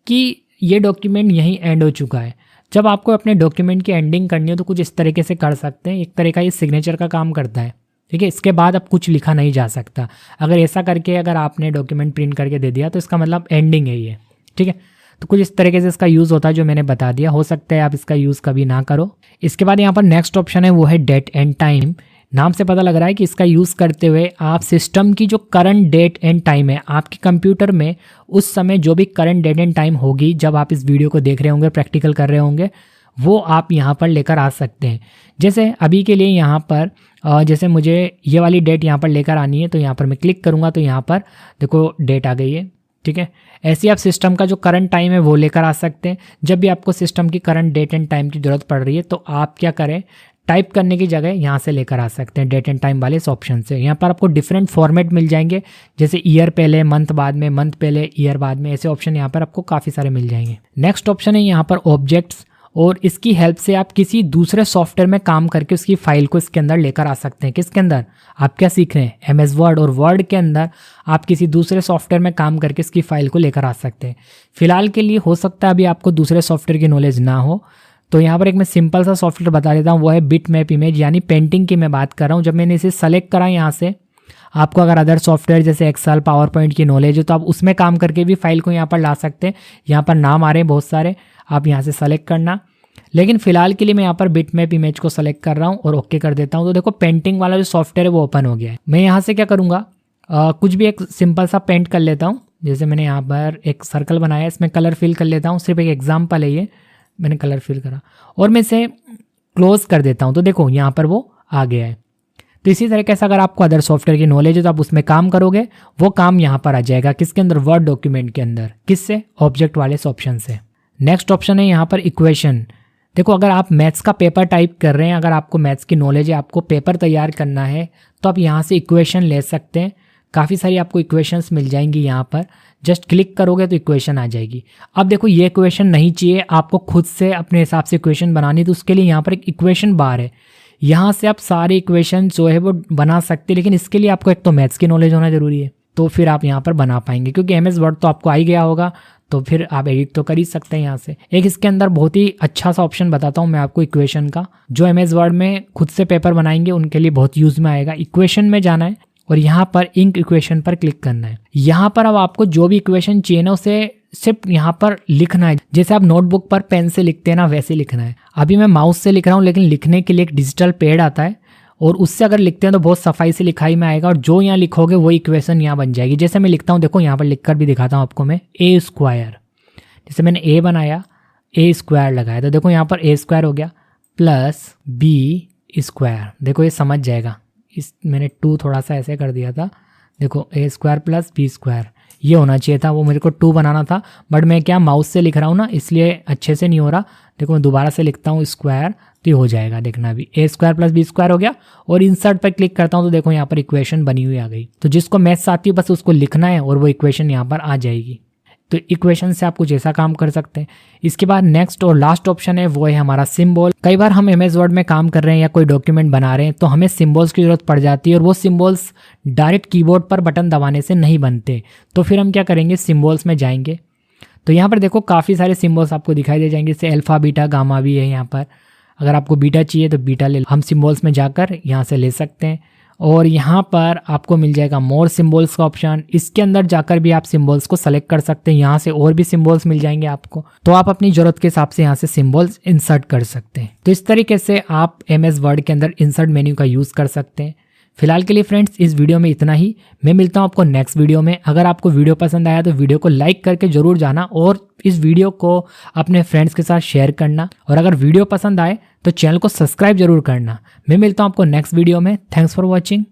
कि ये डॉक्यूमेंट यहीं एंड हो चुका है। जब आपको अपने डॉक्यूमेंट की एंडिंग करनी हो तो कुछ इस तरीके से कर सकते हैं। एक तरह का ये सिग्नेचर का काम करता है, ठीक है। इसके बाद अब कुछ लिखा नहीं जा सकता। अगर ऐसा करके अगर आपने डॉक्यूमेंट प्रिंट करके दे दिया तो इसका मतलब एंडिंग है ये, ठीक है। तो कुछ इस तरीके से इसका यूज़ होता है जो मैंने बता दिया। हो सकता है आप इसका यूज़ कभी ना करो। इसके बाद यहाँ पर नेक्स्ट ऑप्शन है वो है डेट एंड टाइम। नाम से पता लग रहा है कि इसका यूज़ करते हुए आप सिस्टम की जो करंट डेट एंड टाइम है आपके कंप्यूटर में, उस समय जो भी करंट डेट एंड टाइम होगी जब आप इस वीडियो को देख रहे होंगे, प्रैक्टिकल कर रहे होंगे, वो आप यहाँ पर लेकर आ सकते हैं। जैसे अभी के लिए यहाँ पर जैसे मुझे ये वाली डेट यहाँ पर लेकर आनी है, तो यहाँ पर मैं क्लिक करूँगा तो यहाँ पर देखो डेट आ गई है, ठीक है। ऐसे आप सिस्टम का जो करंट टाइम है वो लेकर आ सकते हैं। जब भी आपको सिस्टम की करंट डेट एंड टाइम की ज़रूरत पड़ रही है तो आप क्या करें, टाइप करने की जगह यहाँ से लेकर आ सकते हैं डेट एंड टाइम वाले इस ऑप्शन से। यहाँ पर आपको डिफरेंट फॉर्मेट मिल जाएंगे, जैसे ईयर पहले, मंथ बाद में, मंथ पहले, ईयर बाद में, ऐसे ऑप्शन यहाँ पर आपको काफ़ी सारे मिल जाएंगे। नेक्स्ट ऑप्शन है यहाँ पर ऑब्जेक्ट्स, और इसकी हेल्प से आप किसी दूसरे सॉफ्टवेयर में काम करके उसकी फाइल को इसके अंदर लेकर आ सकते हैं। किसके अंदर, आप क्या सीख रहे हैं, एमएस वर्ड, और वर्ड के अंदर आप किसी दूसरे सॉफ्टवेयर में काम करके इसकी फाइल को लेकर आ सकते हैं। फिलहाल के लिए हो सकता है अभी आपको दूसरे सॉफ्टवेयर की नॉलेज ना हो, तो यहाँ पर एक मैं सिंपल सा सॉफ्टवेयर बता देता हूँ, वो है बिटमैप इमेज, यानी पेंटिंग की मैं बात कर रहा हूँ। जब मैंने इसे सेलेक्ट करा यहाँ से, आपको अगर अदर सॉफ्टवेयर जैसे एक्सेल, पावर पॉइंट की नॉलेज हो तो आप उसमें काम करके भी फाइल को यहाँ पर ला सकते हैं। यहाँ पर नाम आ रहे हैं बहुत सारे, आप यहाँ से सेलेक्ट करना। लेकिन फिलहाल के लिए मैं यहाँ पर बिटमैप इमेज को सेलेक्ट कर रहा हूँ और ओके कर देता हूँ। तो देखो पेंटिंग वाला जो सॉफ्टवेयर है वो ओपन हो गया है। मैं यहाँ से क्या करूँगा, कुछ भी एक सिंपल सा पेंट कर लेता हूँ। जैसे मैंने यहाँ पर एक सर्कल बनाया है, इसमें कलर फिल कर लेता हूँ। सिर्फ एक एग्जाम्पल है ये, मैंने कलर फिल करा और मैं इसे क्लोज कर देता हूँ। तो देखो यहाँ पर वो आ गया है। तो इसी तरीके से अगर आपको अदर सॉफ्टवेयर की नॉलेज है तो आप उसमें काम करोगे, वो काम यहाँ पर आ जाएगा। किसके अंदर, वर्ड डॉक्यूमेंट के अंदर। किससे, ऑब्जेक्ट वाले ऑप्शन से। नेक्स्ट ऑप्शन है यहाँ पर इक्वेशन। देखो अगर आप मैथ्स का पेपर टाइप कर रहे हैं, अगर आपको मैथ्स की नॉलेज है, आपको पेपर तैयार करना है, तो आप यहाँ से इक्वेशन ले सकते हैं। काफ़ी सारी आपको इक्वेशंस मिल जाएंगी यहाँ पर। जस्ट क्लिक करोगे तो इक्वेशन आ जाएगी। अब देखो ये इक्वेशन नहीं चाहिए, आपको खुद से अपने हिसाब से इक्वेशन बनानी, तो उसके लिए यहाँ पर एक इक्वेशन बार है। यहाँ से आप सारे इक्वेशन जो है वो बना सकते हैं, लेकिन इसके लिए आपको एक तो मैथ्स की नॉलेज होना जरूरी है, तो फिर आप यहाँ पर बना पाएंगे। क्योंकि एमएस वर्ड तो आपको आ ही गया होगा, तो फिर आप एडिट तो कर ही सकते हैं यहाँ से। एक इसके अंदर बहुत ही अच्छा सा ऑप्शन बताता हूँ मैं आपको इक्वेशन का, जो एमएस वर्ड में खुद से पेपर बनाएंगे उनके लिए बहुत यूज में आएगा। इक्वेशन में जाना है और यहाँ पर इंक इक्वेशन पर क्लिक करना है। यहाँ पर अब आपको जो भी इक्वेशन चाहिए ना उसे सिर्फ यहाँ पर लिखना है। जैसे आप नोटबुक पर पेन से लिखते हैं ना, वैसे लिखना है। अभी मैं माउस से लिख रहा हूँ, लेकिन लिखने के लिए एक डिजिटल पैड आता है और उससे अगर लिखते हैं तो बहुत सफाई से लिखाई में आएगा, और जो यहाँ लिखोगे वो इक्वेशन यहाँ बन जाएगी। जैसे मैं लिखता हूँ, देखो यहाँ पर लिखकर भी दिखाता हूँ आपको मैं, ए स्क्वायर। जैसे मैंने ए बनाया, ए स्क्वायर लगाया, तो देखो यहाँ पर ए स्क्वायर हो गया प्लस बी स्क्वायर। देखो ये समझ जाएगा, इस मैंने 2 थोड़ा सा ऐसे कर दिया था। देखो ए स्क्वायर प्लस बी स्क्वायर, ये होना चाहिए था, वो मेरे को 2 बनाना था, बट मैं क्या माउस से लिख रहा हूँ ना, इसलिए अच्छे से नहीं हो रहा। देखो मैं दोबारा से लिखता हूँ स्क्वायर, तो ये हो जाएगा, देखना अभी ए स्क्वायर प्लस बी स्क्वायर हो गया। और इंसर्ट पर क्लिक करता हूँ तो देखो यहाँ पर इक्वेशन बनी हुई आ गई। तो जिसको मैथ्स आती है बस उसको लिखना है और वो इक्वेशन यहाँ पर आ जाएगी। तो इक्वेशन से आप कुछ ऐसा काम कर सकते हैं। इसके बाद नेक्स्ट और लास्ट ऑप्शन है, वो है हमारा सिंबल। कई बार हम एमएस वर्ड में काम कर रहे हैं या कोई डॉक्यूमेंट बना रहे हैं तो हमें सिंबल्स की जरूरत पड़ जाती है और वो सिंबल्स डायरेक्ट कीबोर्ड पर बटन दबाने से नहीं बनते। तो फिर हम क्या करेंगे, सिंबल्स में जाएंगे। तो यहाँ पर देखो काफ़ी सारे सिंबल्स आपको दिखाई दे जाएंगे, जैसे अल्फा बीटा गामा भी है यहाँ पर। अगर आपको बीटा चाहिए तो बीटा ले, हम सिंबल्स में जाकर यहाँ से ले सकते हैं। और यहाँ पर आपको मिल जाएगा मोर सिंबल्स का ऑप्शन, इसके अंदर जाकर भी आप सिंबल्स को सेलेक्ट कर सकते हैं। यहाँ से और भी सिंबल्स मिल जाएंगे आपको, तो आप अपनी जरूरत के हिसाब से यहाँ से सिंबल्स इंसर्ट कर सकते हैं। तो इस तरीके से आप एमएस वर्ड के अंदर इंसर्ट मेन्यू का यूज़ कर सकते हैं। फिलहाल के लिए फ्रेंड्स इस वीडियो में इतना ही। मैं मिलता हूँ आपको नेक्स्ट वीडियो में। अगर आपको वीडियो पसंद आया तो वीडियो को लाइक करके जरूर जाना और इस वीडियो को अपने फ्रेंड्स के साथ शेयर करना। और अगर वीडियो पसंद आए तो चैनल को सब्सक्राइब जरूर करना। मैं मिलता हूँ आपको नेक्स्ट वीडियो में। Thanks for watching.